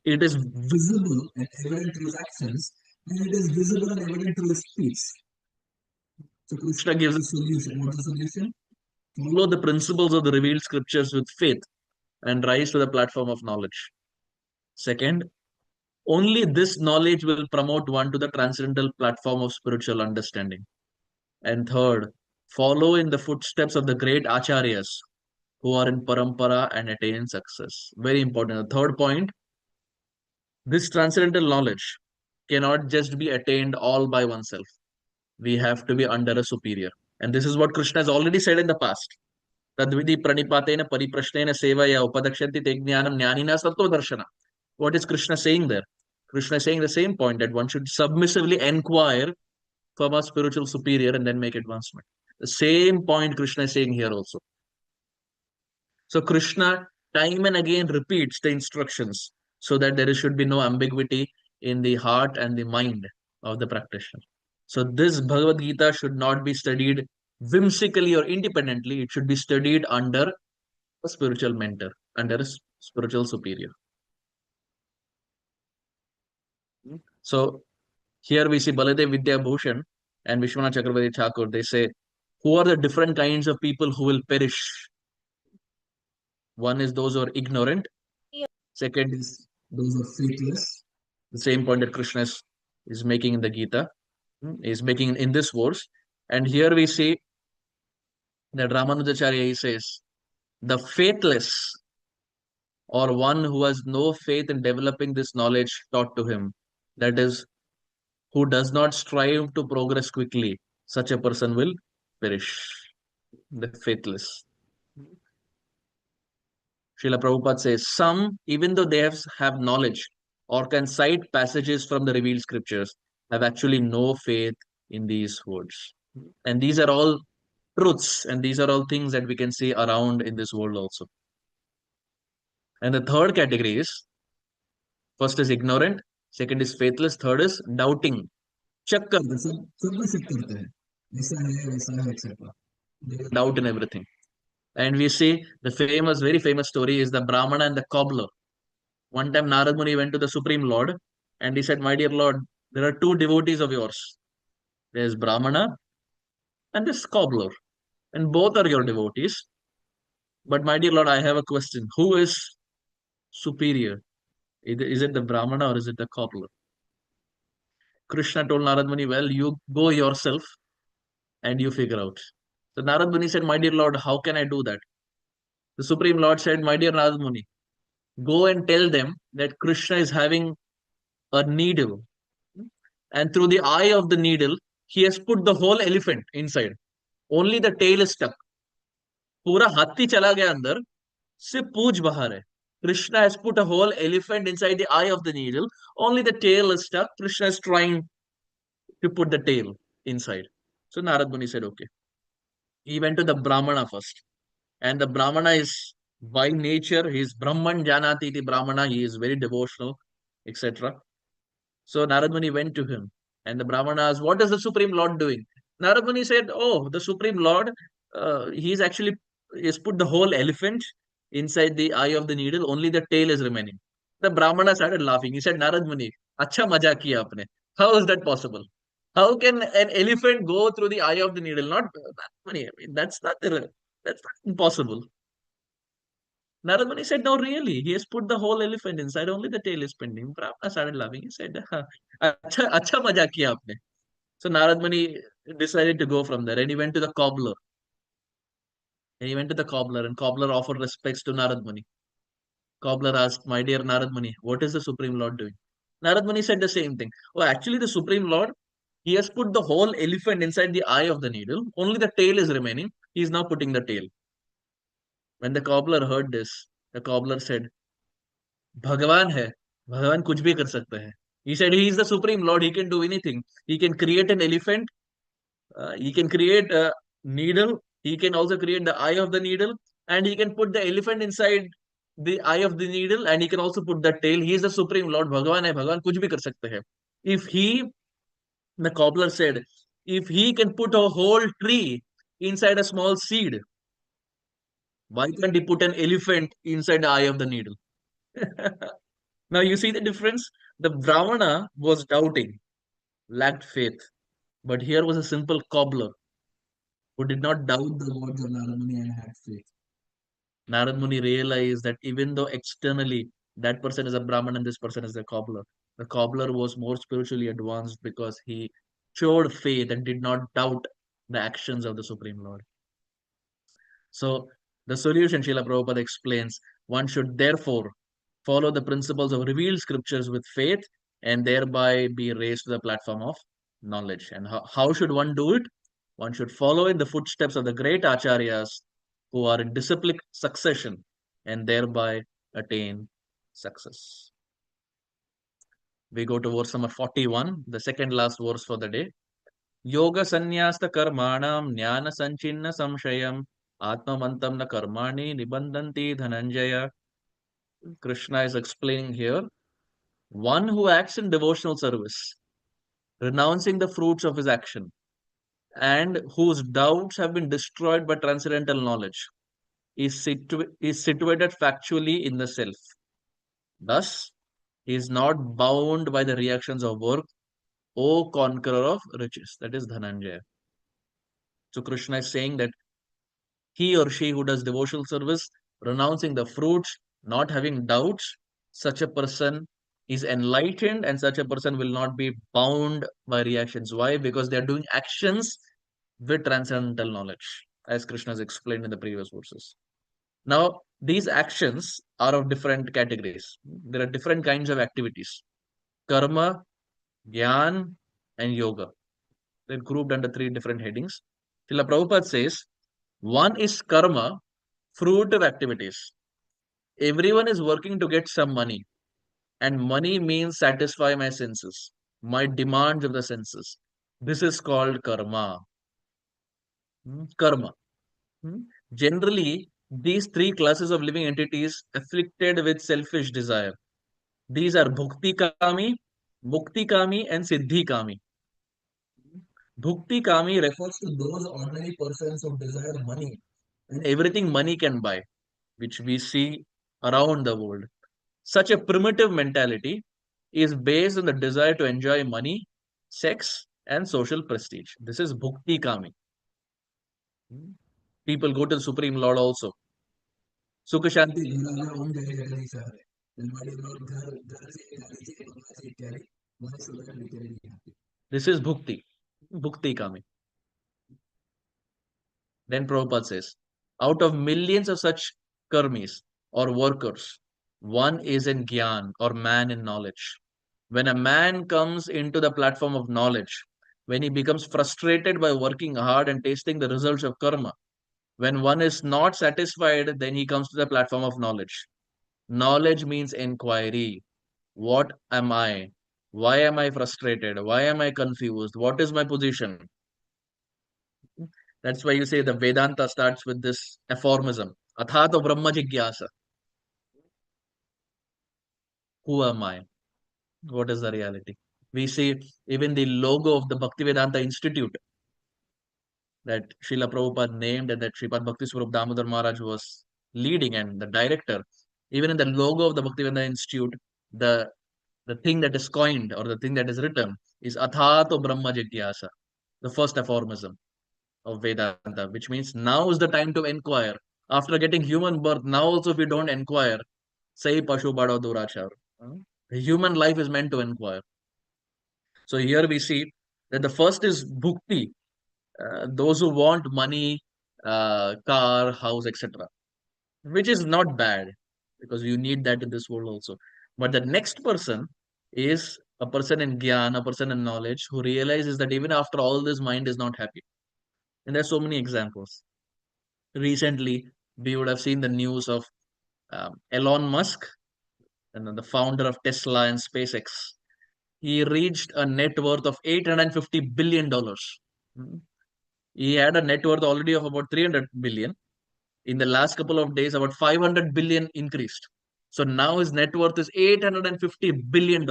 It is visible and evident through his actions, and it is visible and evident through his speech. So Krishna gives a solution. What is the solution? Follow the principles of the revealed scriptures with faith and rise to the platform of knowledge. Second, only this knowledge will promote one to the transcendental platform of spiritual understanding. And third, follow in the footsteps of the great acharyas who are in parampara and attain success. Very important. The third point, this transcendental knowledge cannot just be attained all by oneself. We have to be under a superior. And this is what Krishna has already said in the past. Tadvidi pranipatena pariprashnena sevaya upadakshanti te jnanam jnanina sattva darshana. What is Krishna saying there? Krishna is saying the same point, that one should submissively inquire from a spiritual superior and then make advancement. The same point Krishna is saying here also. So Krishna time and again repeats the instructions so that there should be no ambiguity in the heart and the mind of the practitioner. So this Bhagavad Gita should not be studied whimsically or independently. It should be studied under a spiritual mentor, under a spiritual superior. So here we see Baladev Vidya Bhushan and Vishwanath Chakravarti Thakur. They say, who are the different kinds of people who will perish? One is those who are ignorant. Second is those who are faithless. The same point that Krishna is making in the Gita, is making in this verse. And here we see that Ramanujacharya, he says, the faithless, or one who has no faith in developing this knowledge taught to him, that is, who does not strive to progress quickly, such a person will perish. The faithless. Srila Prabhupada says, some, even though they have knowledge or can cite passages from the revealed scriptures, have actually no faith in these words. And these are all truths, and these are all things that we can see around in this world also. And the third category is, first is ignorant, second is faithless, third is doubting. Shak karte, sab shak karte hain. Aisa hai, waisa hai, etc. They doubt in everything. And we see the famous, very famous story is the Brahmana and the cobbler. One time Narad Muni went to the Supreme Lord and he said, my dear Lord, there are two devotees of yours. There's Brahmana and this cobbler. And both are your devotees. But my dear Lord, I have a question. Who is superior? Is it the Brahmana or is it the cobbler? Krishna told Narad Muni, well, you go yourself and you figure out. So Narad Muni said, my dear Lord, how can I do that? The Supreme Lord said, my dear Narad Muni, go and tell them that Krishna is having a needle. And through the eye of the needle, he has put the whole elephant inside. Only the tail is stuck. पूरा हाथी चला गया अंदर, सिर्फ पूंछ बाहर है. Krishna has put a whole elephant inside the eye of the needle. Only the tail is stuck. Krishna is trying to put the tail inside. So Narad Muni said, okay. he went to the Brahmana first. And the Brahmana is by nature, he is Brahman Janati iti Brahmana, he is very devotional, etc. So Narad Muni went to him, and the Brahmana asked, "What is the Supreme Lord doing?" Narad Muni said, "Oh, the Supreme Lord, he's actually he's put the whole elephant inside the eye of the needle, only the tail is remaining." The Brahmana started laughing. He said, "Narad Muni, acha mazak kiya aapne. How is that possible? How can an elephant go through the eye of the needle? Not Narad Muni, I mean, that's not impossible." Narad Muni said, "No, really. He has put the whole elephant inside, only the tail is pending." Brahmana started laughing. He said, "Acha mazak kiya aapne." So Narad Muni decided to go from there, and he went to the cobbler. And cobbler offered respects to Narad Muni. Cobbler asked, "My dear Narad Muni, what is the Supreme Lord doing?" Narad Muni said the same thing. "Oh, actually, the Supreme Lord, he has put the whole elephant inside the eye of the needle. Only the tail is remaining. He is now putting the tail." When the cobbler heard this, the cobbler said, "Bhagavan hai. Bhagavan kuch bhi kar sakta hai." He said, "He is the Supreme Lord. He can do anything. He can create an elephant. He can create a needle. He can also create the eye of the needle, and he can put the elephant inside the eye of the needle, and he can also put the tail. He is the Supreme Lord. Bhagavan hai. Bhagavan kuch bhi kar sakte hai." If he, the cobbler said, if he can put a whole tree inside a small seed, why can't he put an elephant inside the eye of the needle? Now you see the difference? The Brahmana was doubting, lacked faith. But here was a simple cobbler who did not doubt the words of Narad Muni and had faith. Narad Muni realized that even though externally that person is a Brahman and this person is a cobbler, the cobbler was more spiritually advanced because he showed faith and did not doubt the actions of the Supreme Lord. So the solution, Srila Prabhupada explains, one should therefore follow the principles of revealed scriptures with faith and thereby be raised to the platform of knowledge. And how should one do it? One should follow in the footsteps of the great acharyas who are in disciplic succession and thereby attain success. We go to verse number 41, the second last verse for the day. Yoga sannyasta karmanam jnana sanchinna samshayam atmamantam na karmani nibandanti dhananjaya. Krishna is explaining here, one who acts in devotional service, renouncing the fruits of his action, and whose doubts have been destroyed by transcendental knowledge, is situated factually in the self. Thus, he is not bound by the reactions of work, O conqueror of riches. That is Dhananjaya. So Krishna is saying that he or she who does devotional service, renouncing the fruits, not having doubts, such a person is enlightened and such a person will not be bound by reactions. Why? Because they are doing actions with transcendental knowledge, as Krishna has explained in the previous verses. Now, these actions are of different categories. There are different kinds of activities: karma, jnana, and yoga. They're grouped under three different headings. Srila Prabhupada says, one is karma, fruitive activities. Everyone is working to get some money, and money means satisfy my senses, my demands of the senses. This is called karma. Karma. Generally, these three classes of living entities afflicted with selfish desire. These are bhukti kami, mukti kami, and siddhi kami. Bhukti kami refers to those ordinary persons who desire money and everything money can buy, which we see around the world. Such a primitive mentality is based on the desire to enjoy money, sex, and social prestige. This is bhukti kami. People go to the Supreme Lord also. Sukha Shanti. This is bhukti kami. Then Prabhupada says, out of millions of such karmis or workers, one is in gyan or man in knowledge. When a man comes into the platform of knowledge, when he becomes frustrated by working hard and tasting the results of karma, when one is not satisfied, then he comes to the platform of knowledge. Knowledge means inquiry. What am I? Why am I frustrated? Why am I confused? What is my position? That's why you say the Vedanta starts with this aphorism. Athato Brahma Jigyasa. Who am I? What is the reality? We see even the logo of the Bhaktivedanta Institute that Srila Prabhupada named and that Sripad Bhakti Swarup Damodar Maharaj was leading and the director. Even in the logo of the Bhaktivedanta Institute, the the thing that is coined or the thing that is written is Athato Brahma Jigyasa, the first aphorism of Vedanta, which means now is the time to inquire. After getting human birth, now also if we don't inquire, say Pashu Bada Durachar. The human life is meant to inquire. So here we see that the first is bhukti, those who want money, car, house, etc., which is not bad because you need that in this world also. But the next person is a person in gyan, a person in knowledge who realizes that even after all this, mind is not happy. And there's so many examples. Recently, we would have seen the news of Elon Musk, and then the founder of Tesla and SpaceX. He reached a net worth of $850 billion. Mm. He had a net worth already of about 300 billion. In the last couple of days, about 500 billion increased. So now his net worth is $850 billion.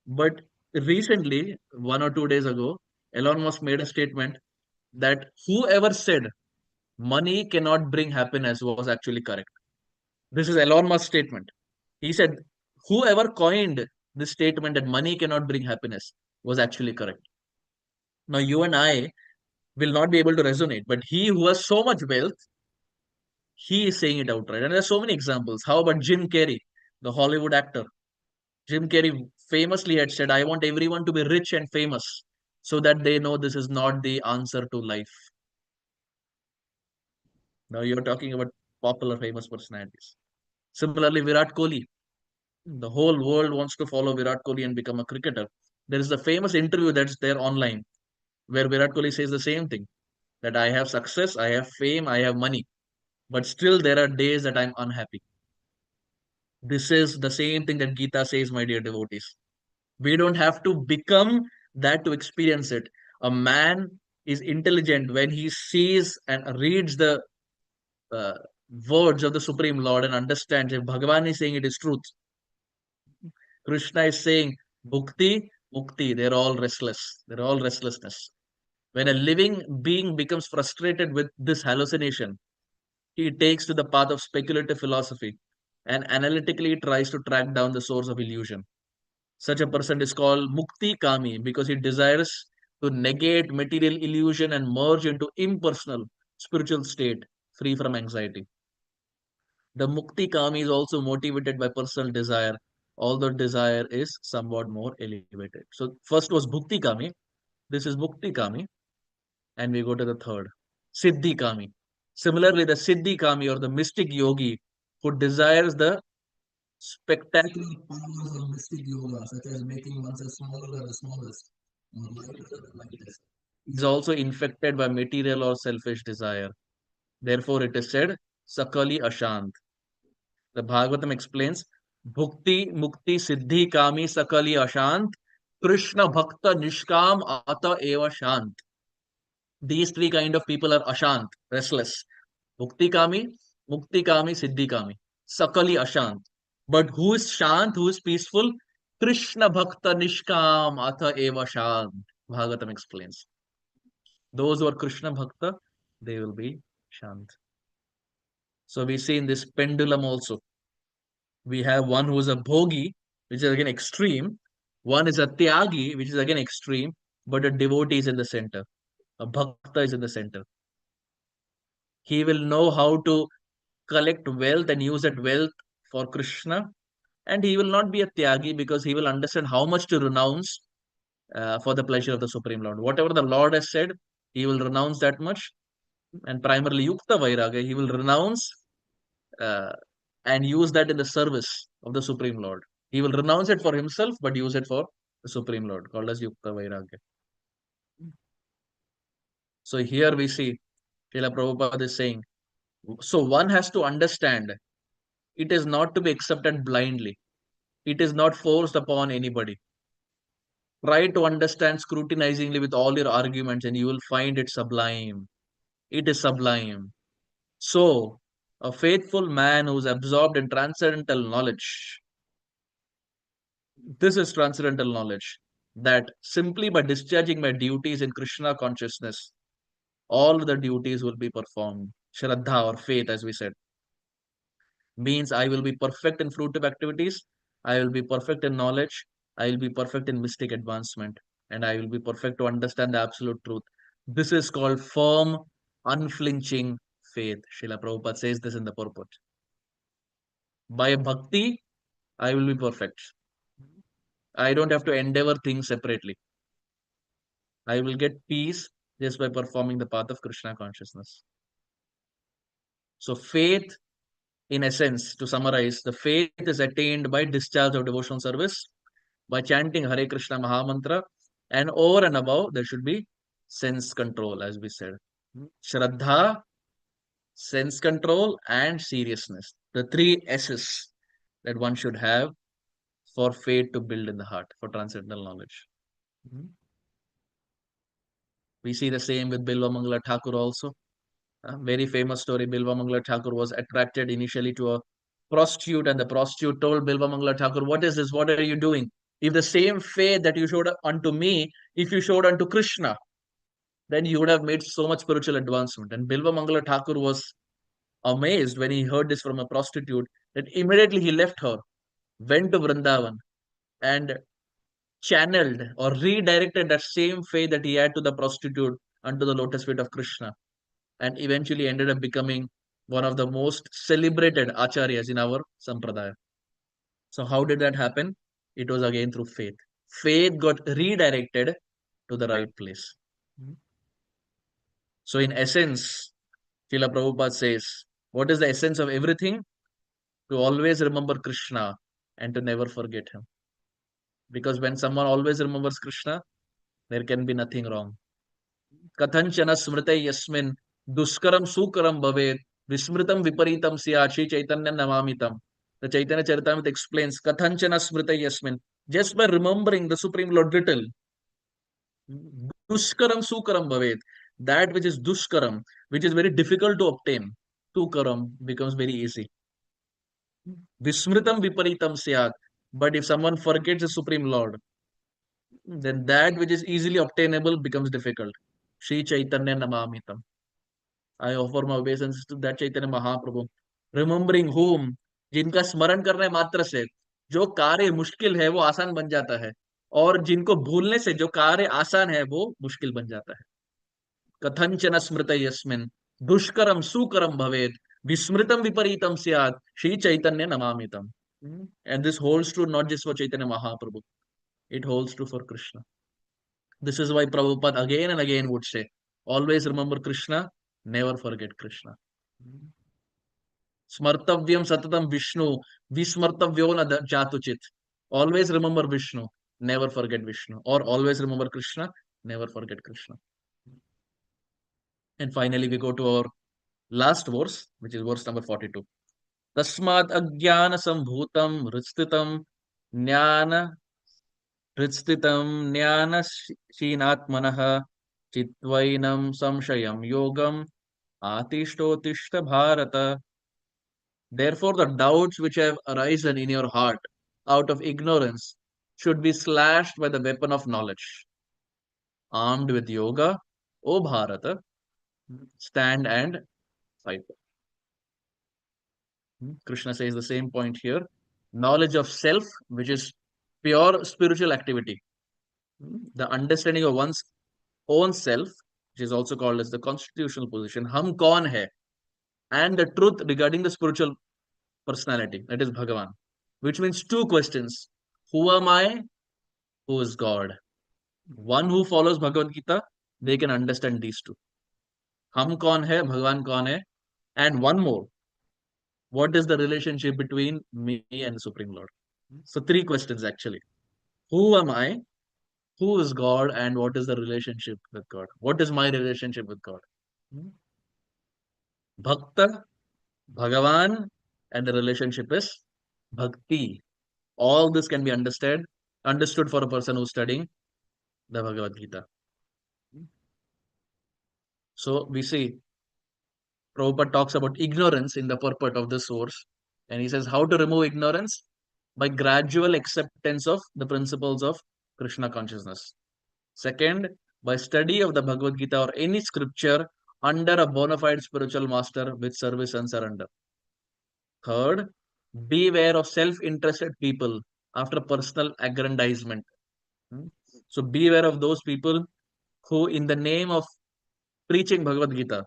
But recently, 1 or 2 days ago, Elon Musk made a statement that whoever said money cannot bring happiness was actually correct. This is Elon Musk's statement. He said, whoever coined this statement that money cannot bring happiness was actually correct. Now, you and I will not be able to resonate, but he who has so much wealth, he is saying it outright. And there's so many examples. How about Jim Carrey, the Hollywood actor? Jim Carrey famously had said, I want everyone to be rich and famous so that they know this is not the answer to life. Now you're talking about popular famous personalities. Similarly, Virat Kohli. The whole world wants to follow Virat Kohli and become a cricketer. There is a famous interview that's there online where Virat Kohli says the same thing that I have success, I have fame, I have money, but still there are days that I'm unhappy. This is the same thing that Gita says, my dear devotees. We don't have to become that to experience it. A man is intelligent when he sees and reads the uh, words of the Supreme Lord and understands if Bhagavan is saying it is truth. Krishna is saying bhukti, mukti, they're all restless. They're all restlessness. When a living being becomes frustrated with this hallucination, he takes to the path of speculative philosophy and analytically tries to track down the source of illusion. Such a person is called mukti kami because he desires to negate material illusion and merge into impersonal spiritual state free from anxiety. The mukti kami is also motivated by personal desire, although desire is somewhat more elevated. So first was bhukti kami, this is mukti kami, and we go to the third, siddhi kami. Similarly, the siddhi kami or the mystic yogi who desires the spectacular powers of mystic yoga, such as making oneself smaller than the smallest, or lighter than the lightest, is also infected by material or selfish desire. Therefore, it is said, Sakali Ashant. The Bhagavatam explains, Bhukti, Mukti, Siddhi, Kami, Sakali Ashant, Krishna Bhakta Nishkam Ata Eva Shant. These three kind of people are Ashant, restless. Bhukti Kami, Mukti Kami, Siddhi Kami. Sakali Ashant. But who is Shant, who is peaceful? Krishna Bhakta Nishkam Atha Eva Shant. Bhagavatam explains. Those who are Krishna Bhakta, they will be Shant. So we see in this pendulum also, we have one who is a bhogi, which is again extreme. One is a tyagi, which is again extreme, but a devotee is in the center. A bhakta is in the center. He will know how to collect wealth and use that wealth for Krishna. And he will not be a tyagi because he will understand how much to renounce for the pleasure of the Supreme Lord. Whatever the Lord has said, he will renounce that much. And primarily Yukta Vairagya, he will renounce uh, and use that in the service of the Supreme Lord. He will renounce it for himself, but use it for the Supreme Lord, called as Yukta Vairagya. So here we see Srila Prabhupada is saying, so one has to understand it is not to be accepted blindly. It is not forced upon anybody. Try to understand scrutinizingly with all your arguments, and you will find it sublime. It is sublime. So, a faithful man who is absorbed in transcendental knowledge, this is transcendental knowledge, that simply by discharging my duties in Krishna consciousness, all the duties will be performed. Shraddha or faith, as we said, means I will be perfect in fruitive activities, I will be perfect in knowledge, I will be perfect in mystic advancement, and I will be perfect to understand the absolute truth. This is called firm, unflinching faith. Srila Prabhupada says this in the purport. By bhakti, I will be perfect. I don't have to endeavor things separately. I will get peace just by performing the path of Krishna consciousness. So, faith, in essence, to summarize, the faith is attained by discharge of devotional service, by chanting Hare Krishna Mahamantra, and over and above, there should be sense control, as we said. Shraddha, sense control, and seriousness. The three S's that one should have for faith to build in the heart, for transcendental knowledge. We see the same with Bilva Mangala Thakur also. A very famous story. Bilva Mangala Thakur was attracted initially to a prostitute, and the prostitute told Bilva Mangala Thakur, "What is this? What are you doing? If the same faith that you showed unto me, if you showed unto Krishna, then you would have made so much spiritual advancement." And Bilva Mangala Thakur was amazed when he heard this from a prostitute, that immediately he left her, went to Vrindavan, and channeled or redirected that same faith that he had to the prostitute unto the lotus feet of Krishna, and eventually ended up becoming one of the most celebrated acharyas in our sampradaya. So, how did that happen? It was again through faith. Faith got redirected to the right place. So, in essence, Srila Prabhupada says, what is the essence of everything? To always remember Krishna and to never forget him. Because when someone always remembers Krishna, there can be nothing wrong. Kathanchana smrite yasmin duskaram sukaram bhavet vismritam viparitam syachi chaitanya namamitam. The Chaitanya Charitamrita explains Kathanchana smrite yasmin. Just by remembering the Supreme Lord little, duskaram sukaram bhavet. That which is duskaram, which is very difficult to obtain, sukaram becomes very easy. Vismritam viparitam syat. But if someone forgets the Supreme Lord, then that which is easily obtainable becomes difficult. Shri Chaitanya Namamitam. I offer my obeisance to that Chaitanya Mahaprabhu. Remembering whom, जिनका स्मरण करने मात्र से जो कार्य मुश्किल है वो आसान बन जाता है, और जिनको भूलने से जो कार्य आसान है वो मुश्किल बन जाता है. कथंचन स्मृत यस्मिन् दुष्करम सुकरम भवेत विस्मृतम विपरीतम स्यात् Shri Chaitanya नमामितम. And this holds true not just for Chaitanya Mahaprabhu, it holds true for Krishna. This is why Prabhupada again and again would say, always remember Krishna, never forget Krishna. Smartavyam satatam Vishnu, vismartavyo na jatuchit. Always remember Vishnu, never forget Vishnu. Or always remember Krishna, never forget Krishna. And finally, we go to our last verse, which is verse number 42. Tasmat ajnana sambhutam hristitam jnana hristitam jnana shinatmanah chitvainam samshayam yogam atishtotishtha bharata. Therefore, the doubts which have arisen in your heart out of ignorance should be slashed by the weapon of knowledge. Armed with yoga, O Bharata, stand and fight. Krishna says the same point here. Knowledge of self, which is pure spiritual activity. The understanding of one's own self, which is also called as the constitutional position. Hum kaun hai? And the truth regarding the spiritual personality, that is Bhagavan. Which means two questions. Who am I? Who is God? One who follows Bhagavad-Gita, they can understand these two. Hum kaun hai? Bhagavan kaun hai? And one more. What is the relationship between me and the Supreme Lord? So three questions actually. Who am I? Who is God? And what is the relationship with God? What is my relationship with God? Bhakta, Bhagavan, and the relationship is Bhakti. All this can be understood for a person who's studying the Bhagavad-Gita. So we see Prabhupada talks about ignorance in the purport of this source. And he says how to remove ignorance by gradual acceptance of the principles of Krishna consciousness. Second, by study of the Bhagavad Gita or any scripture under a bona fide spiritual master with service and surrender. Third, beware of self-interested people after personal aggrandizement. So beware of those people who, in the name of preaching Bhagavad Gita,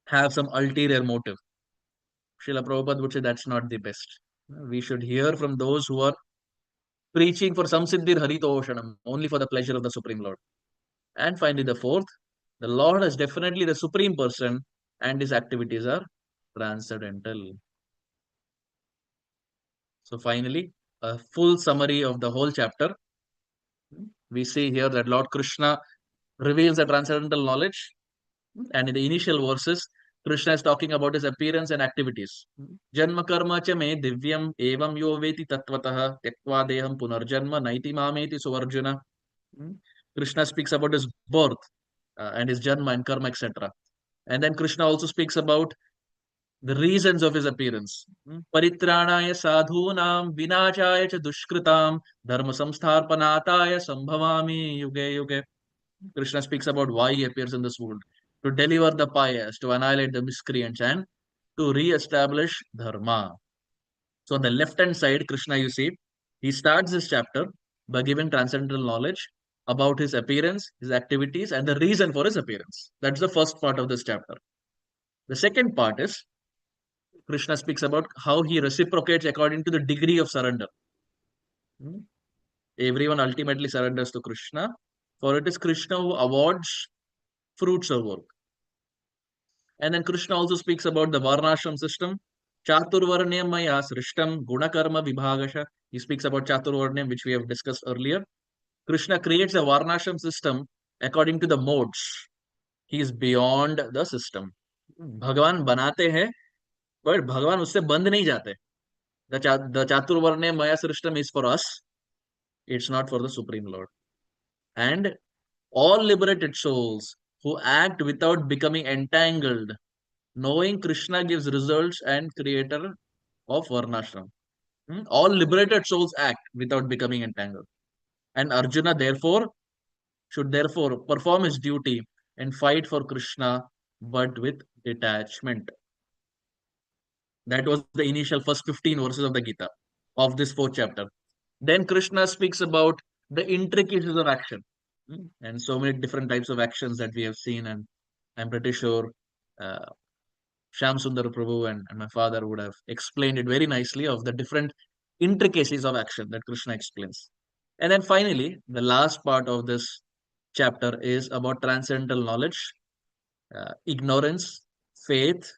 have some ulterior motive. Srila Prabhupada would say that's not the best. We should hear from those who are preaching for samsiddhir haritoshanam, only for the pleasure of the Supreme Lord. And finally, the fourth, the Lord is definitely the Supreme Person and his activities are transcendental. So finally, a full summary of the whole chapter. We see here that Lord Krishna reveals the transcendental knowledge. And in the initial verses, Krishna is talking about his appearance and activities. Janma karma cha me divyam evam yo veti tatvatah tyaktva deham punarjanma naiti mameti suvarjuna. Krishna speaks about his birth and his janma and karma, etc. And then Krishna also speaks about the reasons of his appearance. Paritranaya sadhunam vinachaya cha dushkritam dharma samstharpanataya sambhavami yuge yuge. Krishna speaks about why he appears in this world, to deliver the pious, to annihilate the miscreants, and to re-establish dharma. So on the left-hand side, Krishna, you see, he starts this chapter by giving transcendental knowledge about his appearance, his activities, and the reason for his appearance. That's the first part of this chapter. The second part is Krishna speaks about how he reciprocates according to the degree of surrender. Everyone ultimately surrenders to Krishna, for it is Krishna who awards fruits of work. And then Krishna also speaks about the Varnashram system. Chaturvarnyam maya srishtam gunakarma vibhagasha. He speaks about Chaturvarnyam, which we have discussed earlier. Krishna creates a Varnashram system according to the modes. He is beyond the system. भगवान बनाते हैं, but भगवान उससे बंद नहीं जाते. The Chaturvarnyam maya srishtam is for us. It's not for the Supreme Lord. And all liberated souls who act without becoming entangled, knowing Krishna gives results and creator of Varnashram. All liberated souls act without becoming entangled. And Arjuna should therefore perform his duty and fight for Krishna, but with detachment. That was the initial first 15 verses of the Gita, of this fourth chapter. Then Krishna speaks about the intricacies of action. And so many different types of actions that we have seen. And I'm pretty sure Shyam Sundar Prabhu and my father would have explained it very nicely of the different intricacies of action that Krishna explains. And then finally, the last part of this chapter is about transcendental knowledge, ignorance, faith,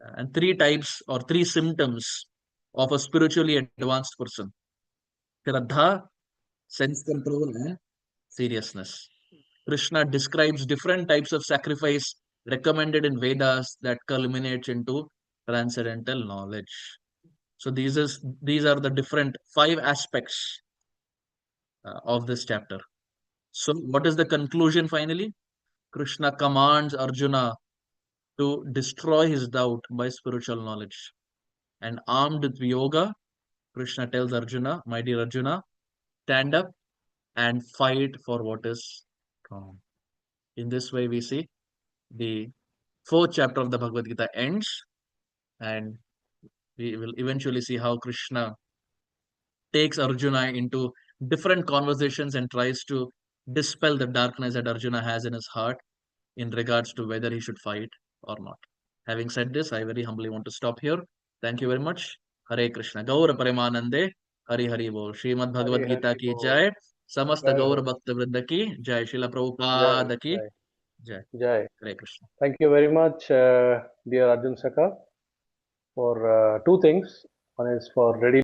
and three types or three symptoms of a spiritually advanced person. Shraddha, sense control, and seriousness. Krishna describes different types of sacrifice recommended in Vedas that culminates into transcendental knowledge. So these are the different 5 aspects of this chapter. So what is the conclusion finally? Krishna commands Arjuna to destroy his doubt by spiritual knowledge. And armed with yoga, Krishna tells Arjuna, my dear Arjuna, stand up and fight for what is wrong. In this way, we see the 4th chapter of the Bhagavad Gita ends, and we will eventually see how Krishna takes Arjuna into different conversations and tries to dispel the darkness that Arjuna has in his heart in regards to whether he should fight or not. Having said this, I very humbly want to stop here. Thank you very much. Hare Krishna. Gaur Paramanande. Hari Hari Bol. Srimad Bhagavad Gita ki jai. Samast Gaur Bhakta Vrinda ki jai. Srila Prabhupada ki jai. Jai. Hare Krishna. Thank you very much, dear Arjun Sakha, for 2 things. One is for ready